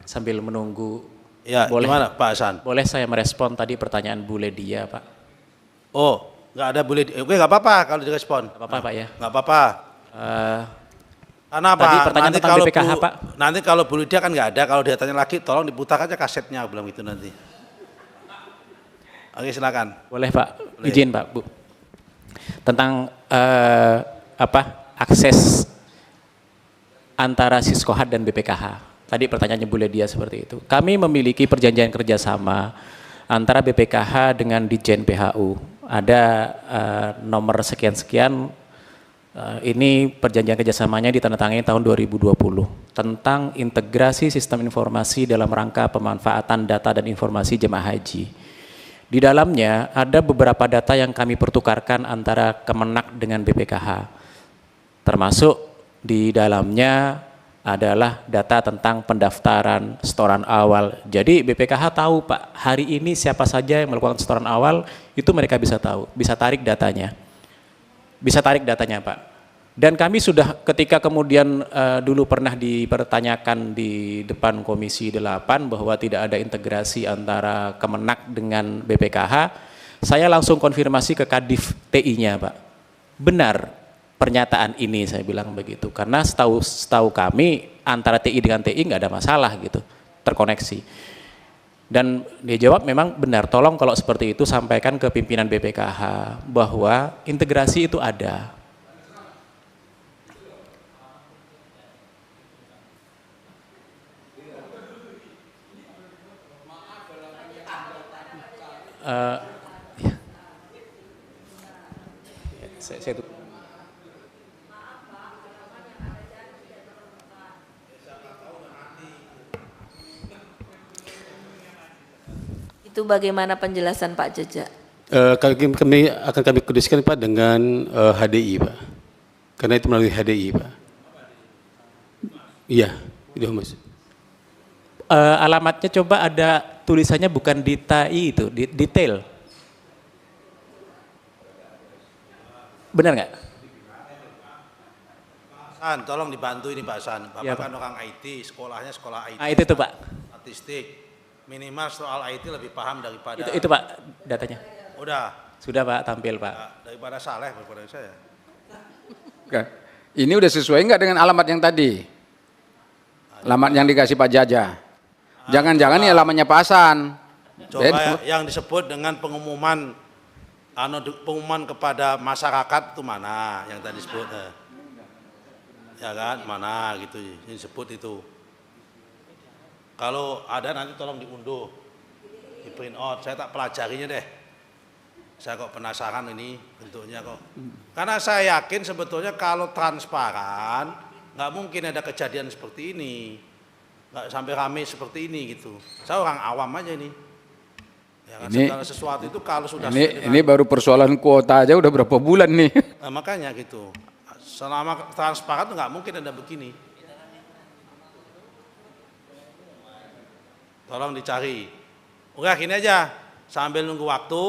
sambil menunggu. Ya, gimana Pak Hasan? Boleh saya merespon tadi pertanyaan Bu Ledia, Pak? Oh, nggak ada boleh. Oke, nggak apa-apa kalau direspon. Nggak apa-apa, Pak, ya? Nggak apa-apa. Karena apa? Tadi pertanyaan Nanti tentang kalau BPKH, Pak. Nanti kalau Bu Lydia kan nggak ada, kalau dia tanya lagi, tolong diputar aja kasetnya, bilang itu nanti. Oke, silakan. Boleh, Pak. Izin, Pak, Bu. Tentang akses antara Siskohat dan BPKH. Tadi pertanyaannya Bu Ledia seperti itu. Kami memiliki perjanjian kerjasama antara BPKH dengan Ditjen PHU. Ada nomor sekian-sekian, ini perjanjian kerjasamanya ditandatangani tahun 2020 tentang integrasi sistem informasi dalam rangka pemanfaatan data dan informasi jemaah haji. Di dalamnya ada beberapa data yang kami pertukarkan antara Kemenak dengan BPKH, termasuk di dalamnya adalah data tentang pendaftaran setoran awal. Jadi BPKH tahu, Pak, hari ini siapa saja yang melakukan setoran awal, itu mereka bisa tahu, bisa tarik datanya. Bisa tarik datanya, Pak. Dan kami sudah ketika kemudian dulu pernah dipertanyakan di depan Komisi 8 bahwa tidak ada integrasi antara Kemenak dengan BPKH, saya langsung konfirmasi ke Kadif TI-nya, Pak. Benar pernyataan ini, saya bilang begitu, karena setahu kami antara TI dengan TI nggak ada masalah gitu, terkoneksi. Dan dia jawab memang benar, tolong kalau seperti itu sampaikan ke pimpinan BPKH bahwa integrasi itu ada. Saya Itu bagaimana penjelasan Pak Jaja? Kami akan kondisikan, Pak, dengan HDI, Pak. Karena itu melalui HDI, Pak. Iya, itu Mas. Alamatnya coba ada tulisannya bukan di TAI itu, detail. Benar nggak? Hasan, tolong dibantu ini Pak Hasan. Bapak Ya, kan Pak. orang IT, sekolahnya sekolah IT. Ah, itu tuh, Pak. Statistik. Minimal soal IT lebih paham daripada... Itu Pak datanya. Udah. Sudah, Pak, tampil, Pak. Daripada Saleh daripada saya. Ini udah sesuai nggak dengan alamat yang tadi? Alamat yang dikasih Pak Jaja. Jangan-jangan ini alamatnya Pak Hasan. Coba yang disebut dengan pengumuman kepada masyarakat itu mana yang tadi disebut? Ya kan, mana gitu, ini disebut itu. Kalau ada nanti tolong diunduh, di print out, saya tak pelajarinya deh. Saya kok penasaran ini bentuknya kok. Karena saya yakin sebetulnya kalau transparan, nggak mungkin ada kejadian seperti ini. Nggak sampai rame seperti ini gitu. Saya orang awam aja ini. Ya kan, segala sesuatu itu kalau sudah ini baru persoalan kuota aja udah berapa bulan nih. Nah, makanya gitu. Selama transparan nggak mungkin ada begini. Tolong dicari. Udah gini aja, sambil nunggu waktu,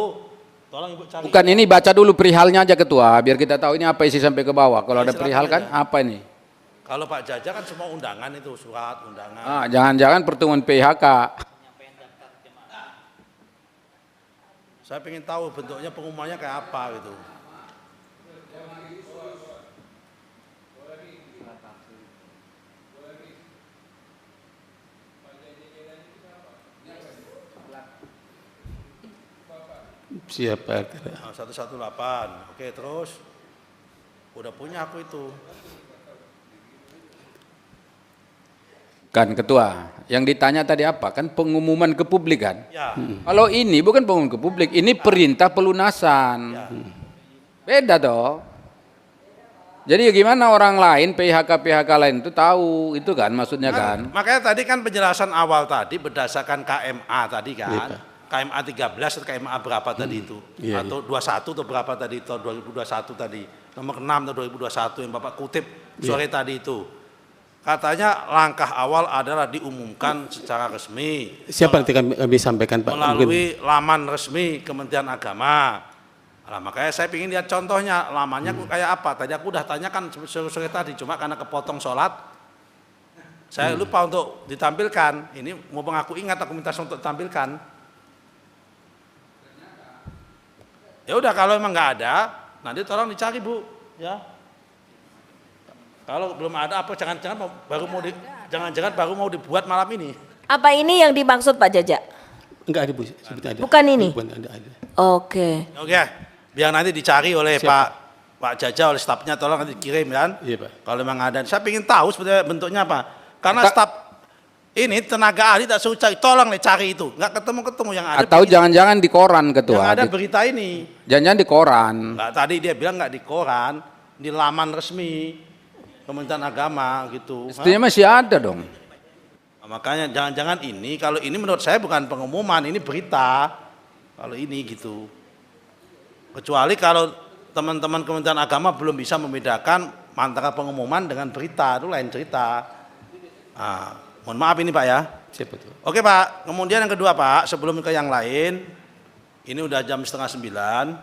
tolong Ibu cari. Bukan, ini baca dulu perihalnya aja Ketua, biar kita tahu ini apa isi sampai ke bawah. Kalau ada perihal kan apa ini? Kalau Pak Jaja kan semua undangan itu, surat undangan. Ah, jangan-jangan pertemuan PHK. Saya pengen tahu bentuknya pengumumannya kayak apa gitu. Siapa? 118. Oke, terus udah punya aku itu. Kan Ketua, yang ditanya tadi apa? Kan pengumuman ke publik kan? Ya. Kalau ini bukan pengumuman ke publik, ini perintah pelunasan. Ya. Beda toh. Jadi gimana orang lain, PHK lain itu tahu, itu kan maksudnya kan? Makanya tadi kan penjelasan awal tadi berdasarkan KMA tadi kan. KMA 13 atau KMA berapa tadi itu? Iya, Atau 21 atau berapa tadi tahun 2021 tadi? Nomor 6 tahun 2021 yang Bapak kutip sore tadi itu. Katanya langkah awal adalah diumumkan secara resmi. Siapa nanti kami sampaikan, Pak? Melalui laman resmi Kementerian Agama. Nah, makanya saya ingin lihat contohnya, lamanya kayak apa. Tadi aku udah tanyakan sore-sore tadi, cuma karena kepotong sholat, saya lupa untuk ditampilkan. Ini mumpung aku ingat, aku minta untuk ditampilkan. Ya udah, kalau emang nggak ada, nanti tolong dicari Bu, ya. Kalau belum ada apa, jangan-jangan baru mau dibuat malam ini. Apa ini yang dimaksud Pak Jaja? Enggak ada Bu, sebetulnya ada. Bukan ini? Bukan ada. Oke. Oke, biar nanti dicari oleh Siap. Pak Jaja, oleh stafnya, tolong nanti dikirim kan. Iya Pak. Kalau memang ada, saya ingin tahu sebetulnya bentuknya apa. Karena staf ini tenaga ahli tak suruh cari, tolong cari itu. Nggak ketemu yang ada. Atau jangan-jangan di koran Ketua. Yang ada berita ini. Jangan-jangan di koran. Nggak, tadi dia bilang nggak di koran, di laman resmi Kementerian Agama gitu. Mestinya masih ada dong. Nah, makanya jangan-jangan ini, kalau ini menurut saya bukan pengumuman, ini berita. Kalau ini gitu. Kecuali kalau teman-teman Kementerian Agama belum bisa membedakan antara pengumuman dengan berita, itu lain cerita. Nah, mohon maaf ini Pak ya. Siap betul. Oke Pak, kemudian yang kedua Pak, sebelum ke yang lain, ini udah jam 8:30.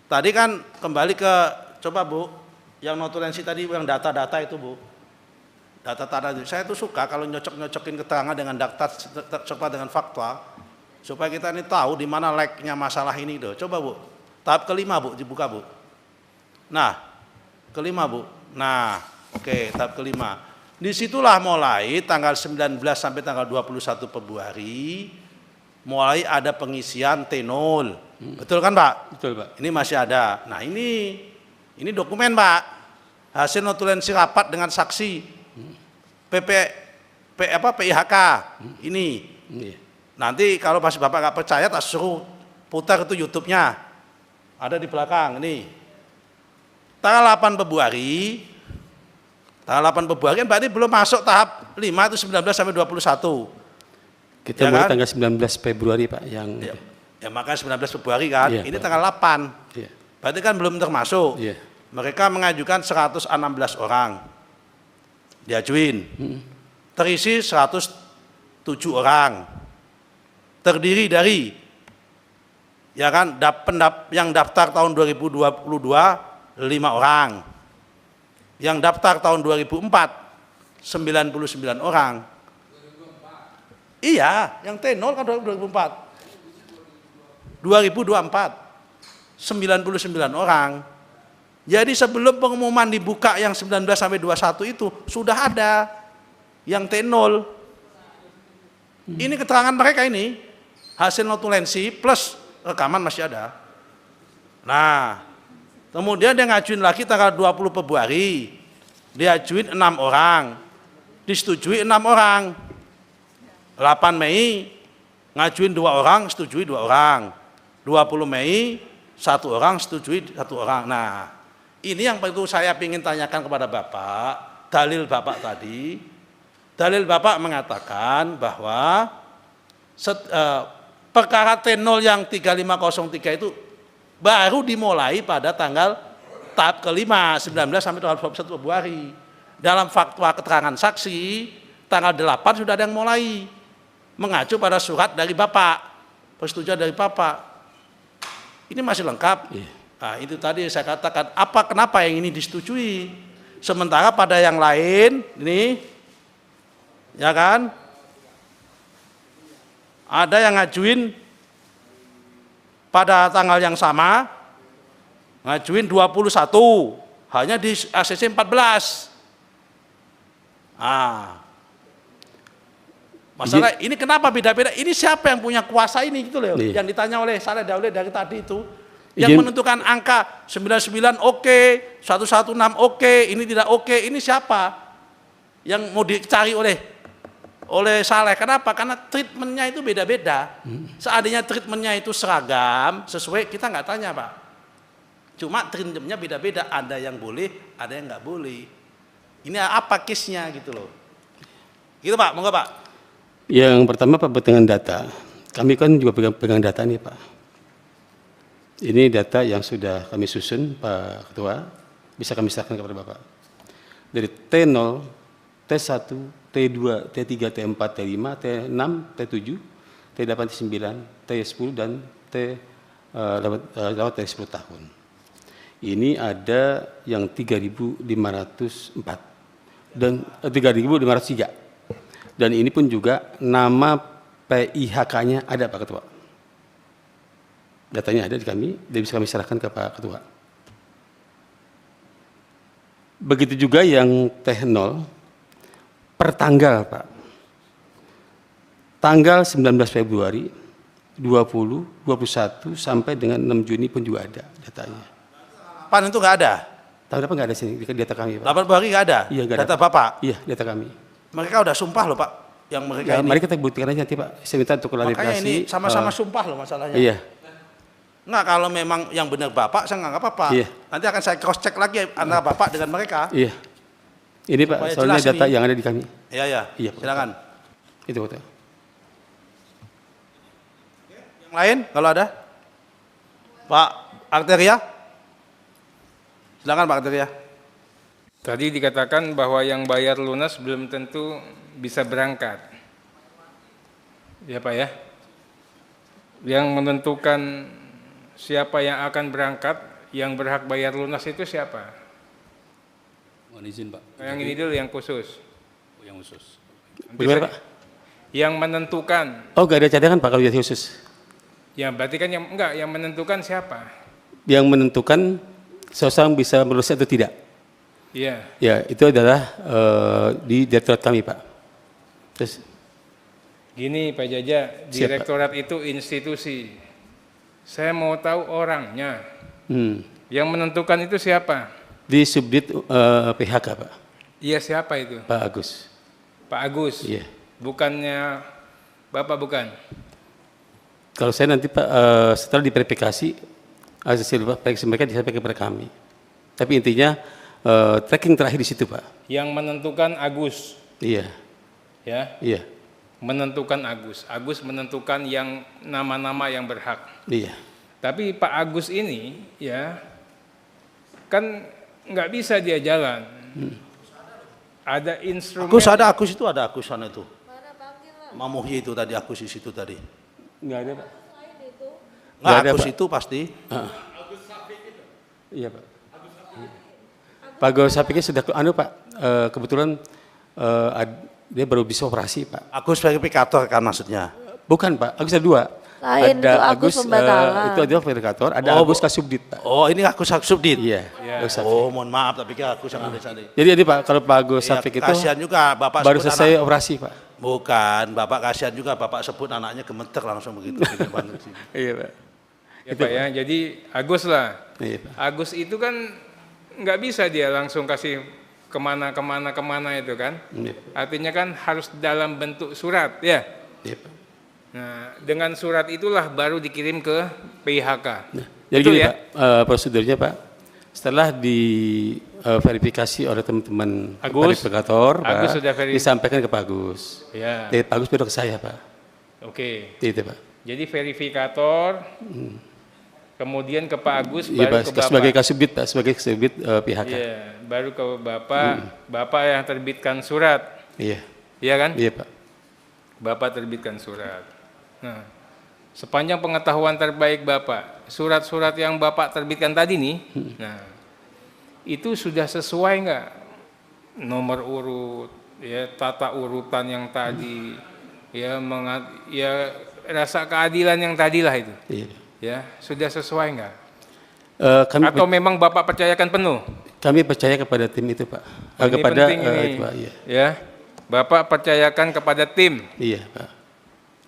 Tadi kan kembali ke, coba Bu, yang notulensi tadi, yang data-data itu Bu. Data-data itu, saya tuh suka kalau nyocok-nyocokin keterangan dengan data, coba dengan fakta, supaya kita ini tahu di mana lag-nya masalah ini tuh. Coba Bu, tahap kelima Bu, dibuka Bu. Nah, kelima Bu. Nah, oke, tahap kelima. Disitulah mulai tanggal 19 sampai tanggal 21 Februari mulai ada pengisian T0. Betul kan Pak? Betul Pak. Ini masih ada. Nah ini dokumen Pak. Hasil notulensi rapat dengan saksi PIHK. Ini. Nanti kalau masih Bapak nggak percaya, tak suruh putar itu YouTube-nya. Ada di belakang ini. Tanggal 8 Februari. Tanggal 8 Februari kan berarti belum masuk tahap 5 itu 19 sampai 21. Kita Ya mulai kan? tanggal 19 Februari Pak yang Ya makanya 19 Februari kan. Iya, Ini Pak. tanggal 8. Iya. Berarti kan belum termasuk. Iya. Mereka mengajukan 116 orang. Diajuin. Terisi 107 orang. Terdiri dari ya kan yang daftar tahun 2022 5 orang. Yang daftar tahun 2004 99 orang. Iya, yang T0 kan 2004. 2024 99 orang. Jadi sebelum pengumuman dibuka yang 19 sampai 21 itu sudah ada yang T0. Ini keterangan mereka ini, hasil notulensi plus rekaman masih ada. Nah, kemudian dia ngajuin lagi tanggal 20 Februari. Diajuin 6 orang. Disetujui 6 orang. 8 Mei ngajuin 2 orang, setujui 2 orang. 20 Mei 1 orang, setujui 1 orang. Nah, ini yang perlu saya ingin tanyakan kepada Bapak. Dalil Bapak tadi. Dalil Bapak mengatakan bahwa perkara T0 yang 3503 itu baru dimulai pada tanggal tahap kelima 19 sampai tanggal 21 Februari. Dalam fakta keterangan saksi tanggal 8 sudah ada yang mulai mengacu pada surat dari Bapak, persetujuan dari Bapak. Ini masih lengkap. Nah, itu tadi saya katakan kenapa yang ini disetujui sementara pada yang lain ini ya kan ada yang ngajuin pada tanggal yang sama, ngajuin 21, hanya di ACC 14. Masalah ini kenapa beda-beda? Ini siapa yang punya kuasa ini gitu loh. Yang ditanya oleh Saleh Daule dari tadi itu. Yang menentukan angka 99 oke, 116 oke, ini tidak oke, ini siapa? Yang mau dicari oleh Saleh. Kenapa? Karena treatmentnya itu beda-beda. Seandainya treatmentnya itu seragam, sesuai, kita nggak tanya Pak. Cuma treatmentnya beda-beda, ada yang boleh, ada yang nggak boleh. Ini apa case-nya gitu loh. Gitu Pak, monggo Pak. Yang pertama Pak dengan data. Kami kan juga pegang data nih Pak. Ini data yang sudah kami susun Pak Ketua, bisa kami serahkan kepada Bapak. Dari T0, T1, T2, T3, T4, T5, T6, T7, T8, T9, T10 dan T11. lewat dari 10 tahun. Ini ada yang 3.504 dan 3.503. Dan ini pun juga nama PIHK-nya ada Pak Ketua. Datanya ada di kami, dan bisa kami serahkan ke Pak Ketua. Begitu juga yang T0 per tanggal Pak. Tanggal 19 Februari, 20, 21 sampai dengan 6 Juni pun juga ada datanya. PAN itu nggak ada? Tahun depan nggak ada sini, di data kami Pak. 8 hari nggak ada? Iya, nggak ada. Data Bapak? Iya, data kami. Mereka udah sumpah loh Pak, yang mereka Ya, ini. mari kita buktikan aja nanti Pak. Saya minta untuk Makanya klarifikasi. ini sama-sama sumpah loh masalahnya. Iya. Nggak, kalau memang yang benar Bapak, saya nggak apa-apa. Iya. Nanti akan saya cross check lagi antara Bapak dengan mereka. Iya. Ini Pak, Supaya soalnya jelas data nih. yang ada di kami. Iya, iya. Iya, Pak. Silakan. Itu Pak. Yang lain kalau ada? Pak Arteria? Silakan Pak Arteria. Tadi dikatakan bahwa yang bayar lunas belum tentu bisa berangkat. Ya Pak ya. Yang menentukan siapa yang akan berangkat, yang berhak bayar lunas itu siapa? Mohon izin Pak. Yang ini dulu yang khusus. Yang khusus. Bagaimana Pak? Yang menentukan. Oh, nggak ada cadangan Pak kalau jadi khusus. Ya berarti kan yang enggak, yang menentukan siapa? Yang menentukan seseorang bisa melulus atau tidak. Iya. Ya, itu adalah di direktorat kami Pak. Terus Gini Pak Jaja, Siap, direktorat itu institusi. Saya mau tahu orangnya. Yang menentukan itu siapa? di subdit PHK Pak. Iya siapa itu? Pak Agus. Pak Agus? Iya. Bukannya Bapak bukan? Kalau saya nanti Pak setelah diverifikasi hasil periksa mereka disampaikan kepada kami. Tapi intinya tracking terakhir di situ Pak. Yang menentukan Agus. Iya. Ya. Iya. Menentukan Agus. Agus menentukan yang nama-nama yang berhak. Iya. Tapi Pak Agus ini ya kan nggak bisa dia jalan. Ada instrumen. Agus itu ada Agus sana itu. Mamuhyi itu tadi Agus di situ tadi. Nggak ada Pak. Nggak ada, Agus Pak. itu pasti. Iya Pak. Pak Agus Safiknya sudah Pak, kebetulan dia baru bisa operasi Pak. Agus verifikator kan maksudnya? Bukan Pak, Agus ada dua. Lain itu Agus pembatalan. Itu adalah verifikator, ada Agus Kasubdit Pak. Oh ini Agus Kasubdit? Iya. Agus Safik. Oh mohon maaf tapi kira Agus yang ada tadi. Jadi ini Pak, kalau Pak Agus Iya, Safik itu kasihan juga Bapak baru sebut selesai anak. operasi Pak. Bukan, Bapak kasihan juga Bapak sebut anaknya gemeter langsung begitu. Iya Pak. Ya Pak ya, jadi Agus lah. Iya Pak. Agus itu kan nggak bisa dia langsung kasih kemana itu kan. Iya. Artinya kan harus dalam bentuk surat ya. Iya Pak. Nah dengan surat itulah baru dikirim ke PIHK. Nah, jadi Betul gini ya? Pak, prosedurnya Pak, setelah diverifikasi oleh teman-teman Agus, verifikator, Agus Pak, sudah disampaikan ke Pak Agus. Ya. Dari Pak Agus baru ke saya Pak. Oke. Itu Pak. Jadi verifikator, kemudian ke Pak Agus, Iya baru Pak, ke Bapak. sebagai kasubdit Pak, sebagai kasubdit PHK. Iya, baru ke Bapak, Bapak yang terbitkan surat. Iya. Iya kan? Iya Pak. Bapak terbitkan surat. Nah, sepanjang pengetahuan terbaik Bapak, surat-surat yang Bapak terbitkan tadi nih, nah, itu sudah sesuai nggak nomor urut, ya tata urutan yang tadi, ya rasa keadilan yang tadi lah itu, Iya. ya sudah sesuai nggak? Kami Memang Bapak percayakan penuh? Kami percaya kepada tim itu Pak. Ini Kepada penting ini, itu Pak. Iya. ya, Bapak percayakan kepada tim. Iya Pak.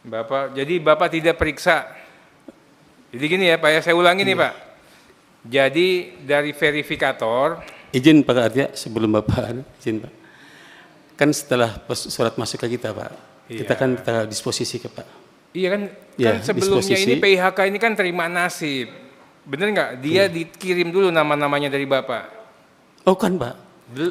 Bapak, jadi Bapak tidak periksa. Jadi gini ya Pak ya, saya ulangi nih Pak. Jadi dari verifikator. Izin Pak Artia, sebelum Bapak, izin Pak. Kan setelah surat masuk ke kita Pak, kita kan kita disposisi ke Pak. Iya kan, Ya, kan sebelumnya disposisi. ini PIHK ini kan terima nasib. Bener nggak? Dia dikirim dulu nama-namanya dari Bapak. Oh kan Pak.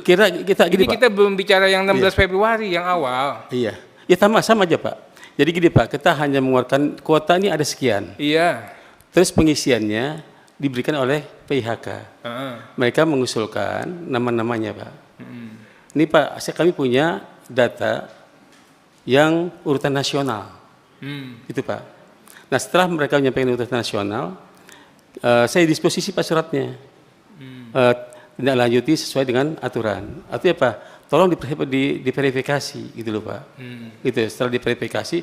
Kira kita Ini gini Pak. kita belum bicara yang 16 Februari yang awal. Iya. Ya sama aja Pak. Jadi gini Pak, kita hanya mengeluarkan kuota ini ada sekian. Iya. Terus pengisiannya diberikan oleh PIHK. Heeh. Mereka mengusulkan nama-namanya Pak. Ini Pak, kami punya data yang urutan nasional. Itu Pak. Nah setelah mereka menyampaikan urutan nasional, saya disposisi Pak suratnya. Tidak lanjuti sesuai dengan aturan. Artinya apa? Tolong diverifikasi gitu loh Pak. Gitu. Setelah diverifikasi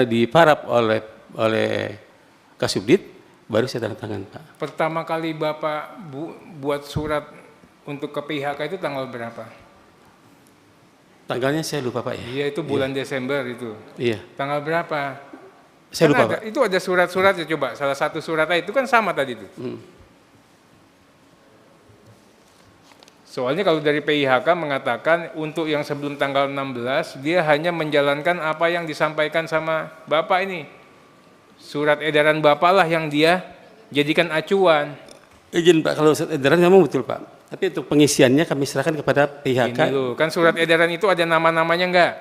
diparap oleh Kasubdit, baru saya tanda tangan Pak. Pertama kali Bapak buat surat untuk ke PHK itu tanggal berapa? Tanggalnya saya lupa Pak ya. Iya, itu bulan Desember itu. Iya. Tanggal berapa? Saya lupa Pak. Itu ada surat-surat ya, coba. Salah satu suratnya itu kan sama tadi itu. Soalnya kalau dari PIHK mengatakan untuk yang sebelum tanggal 16 dia hanya menjalankan apa yang disampaikan sama Bapak ini. Surat edaran Bapak lah yang dia jadikan acuan. Izin Pak, kalau surat edaran memang betul Pak. Tapi untuk pengisiannya kami serahkan kepada PIHK. Ini loh, kan surat edaran itu ada nama-namanya enggak?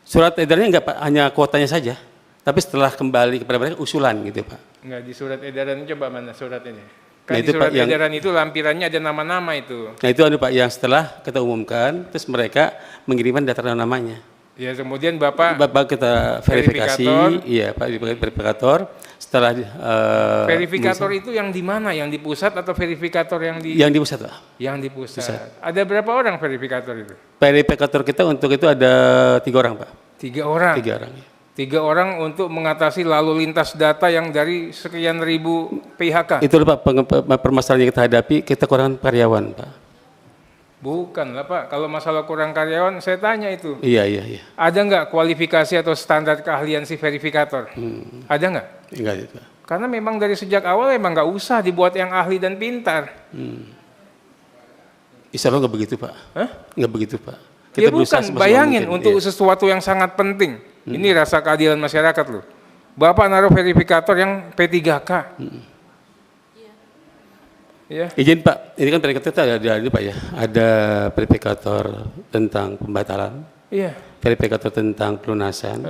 Surat edarannya enggak Pak, hanya kuotanya saja. Tapi setelah kembali kepada mereka usulan gitu Pak. Enggak, di surat edaran coba mana surat ini? Kan Nah, di itu, surat Pak, edaran itu lampirannya ada nama-nama itu. Nah itu Pak yang setelah kita umumkan, terus mereka mengirimkan data namanya. Ya kemudian Bapak kita verifikasi, iya Pak, verifikator. Setelah verifikator itu yang di mana? Yang di pusat atau verifikator yang di? Yang di pusat Pak. Yang di pusat. Ada berapa orang verifikator itu? Verifikator kita untuk itu ada 3 orang Pak. 3 orang. 3 orang. Ya. 3 orang untuk mengatasi lalu lintas data yang dari sekian ribu PHK. Itu Pak permasalahan yang kita hadapi, kita kurang karyawan Pak. Bukan lah Pak, kalau masalah kurang karyawan saya tanya itu. Iya. Ada nggak kualifikasi atau standar keahlian si verifikator? Ada nggak? Enggak itu. Karena memang dari sejak awal memang nggak usah dibuat yang ahli dan pintar. Insya Allah nggak begitu Pak. Hah? Nggak begitu Pak. Ya bukan, bayangin mungkin. untuk sesuatu yang sangat penting. Ini rasa keadilan masyarakat loh. Bapak naruh verifikator yang P3K. Ya. Izin Pak, ini kan verifikator ada Pak ya. Ada verifikator tentang pembatalan. Iya. Verifikator tentang pelunasan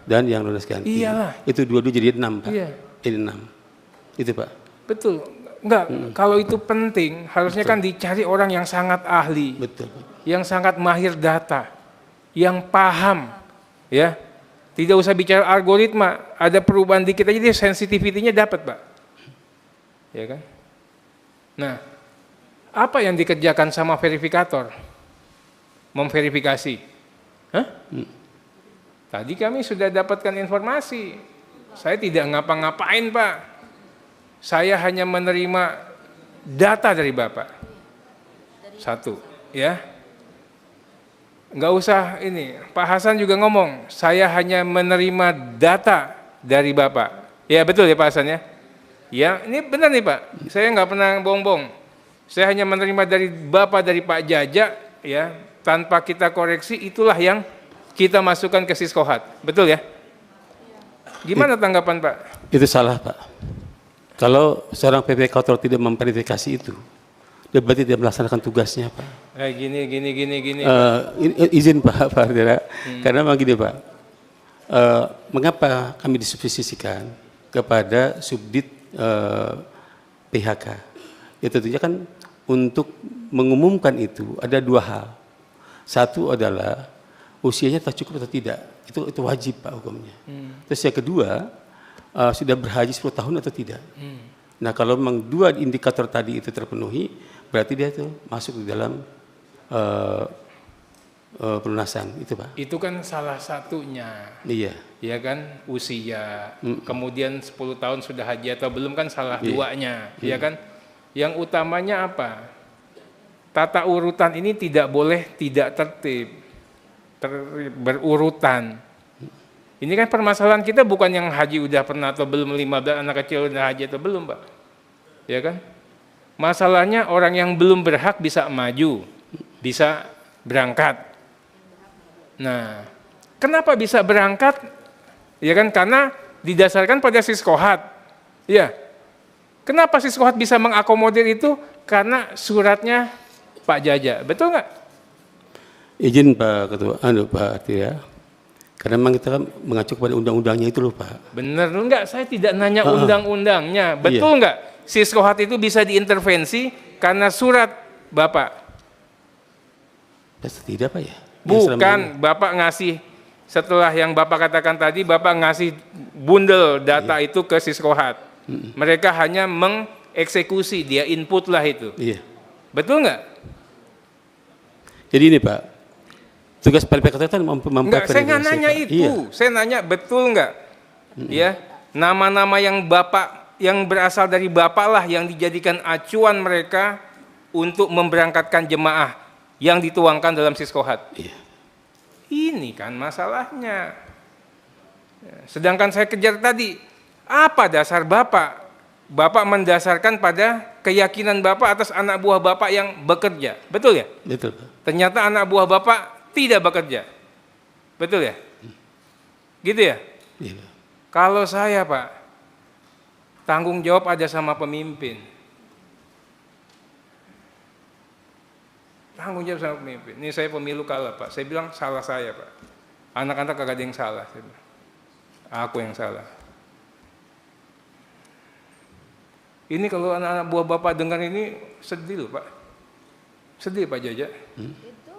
dan yang lunas ganti. Iyalah. Itu dua-dua jadi 6 Pak. Iya. Jadi 6. Itu Pak. Betul. Enggak, kalau itu penting harusnya kan dicari orang yang sangat ahli. Betul. Yang sangat mahir data. Yang paham. Ya. Tidak usah bicara algoritma, ada perubahan dikit aja dia sensitivity-nya dapat, Pak. Ya kan? Nah, apa yang dikerjakan sama verifikator? Memverifikasi. Hah? Tadi kami sudah dapatkan informasi. Saya tidak ngapa-ngapain, Pak. Saya hanya menerima data dari Bapak. 1, ya. Enggak usah ini, Pak Hasan juga ngomong, saya hanya menerima data dari Bapak. Ya betul ya Pak Hasan ya? Ya, ini benar nih Pak, saya nggak pernah bohong-bohong. Saya hanya menerima dari Bapak, dari Pak Jaja, ya, tanpa kita koreksi, itulah yang kita masukkan ke Siskohat. Betul ya? Gimana tanggapan Pak? Itu salah Pak. Kalau seorang verifikator tidak memverifikasi itu, dia berarti tidak melaksanakan tugasnya Pak. Gini. Izin Pak Ardira, karena memang gini Pak, mengapa kami disubstitusikan kepada subdit PHK? Ya tentunya kan untuk mengumumkan itu ada 2 hal. Satu adalah usianya tak cukup atau tidak, itu wajib Pak hukumnya. Terus yang kedua, sudah berhaji 10 tahun atau tidak. Nah kalau memang 2 indikator tadi itu terpenuhi, berarti dia itu masuk di dalam pelunasan itu Pak. Itu kan salah satunya. Iya. Ya kan, usia, kemudian 10 tahun sudah haji atau belum kan salah 2-nya, ya kan? Yang utamanya apa? Tata urutan ini tidak boleh tidak tertib, berurutan. Ini kan permasalahan kita bukan yang haji udah pernah atau belum, 15 anak kecil udah haji atau belum Pak. Ya kan? Masalahnya orang yang belum berhak bisa maju, bisa berangkat. Nah, kenapa bisa berangkat? Ya kan, karena didasarkan pada Siskohat. Ya. Kenapa Siskohat bisa mengakomodir itu? Karena suratnya Pak Jaja. Betul nggak? Izin Pak Ketua, Pak Artiria. Karena memang kita kan mengacu kepada undang-undangnya itu loh Pak. Bener nggak? Saya tidak nanya undang-undangnya. Betul nggak? Siskohat itu bisa diintervensi karena surat Bapak. Tidak Pak ya? Bukan, Bapak ngasih, setelah yang Bapak katakan tadi, Bapak ngasih bundel data itu ke Siskohat. Mereka hanya mengeksekusi, dia input lah itu. Iya. Betul nggak? Jadi ini Pak, tugas PPK itu kan Enggak, saya nggak nanya itu. Iya. Saya nanya betul nggak? Ya, nama-nama yang Bapak, yang berasal dari Bapak lah yang dijadikan acuan mereka untuk memberangkatkan jemaah yang dituangkan dalam Siskohat. Iya. Ini kan masalahnya. Sedangkan saya kejar tadi, apa dasar Bapak? Bapak mendasarkan pada keyakinan Bapak atas anak buah Bapak yang bekerja. Betul ya? Betul Pak. Ternyata anak buah Bapak tidak bekerja. Betul ya? Gitu ya? Iya, Pak. Kalau saya Pak, tanggung jawab ada sama pemimpin. Tanggung jawab sama pemimpin. Ini saya pemilu kalah Pak. Saya bilang salah saya Pak. Anak-anak kagak ada yang salah. Saya bilang. Aku yang salah. Ini kalau anak-anak buah Bapak dengar ini sedih loh Pak. Sedih Pak Jaja. Itu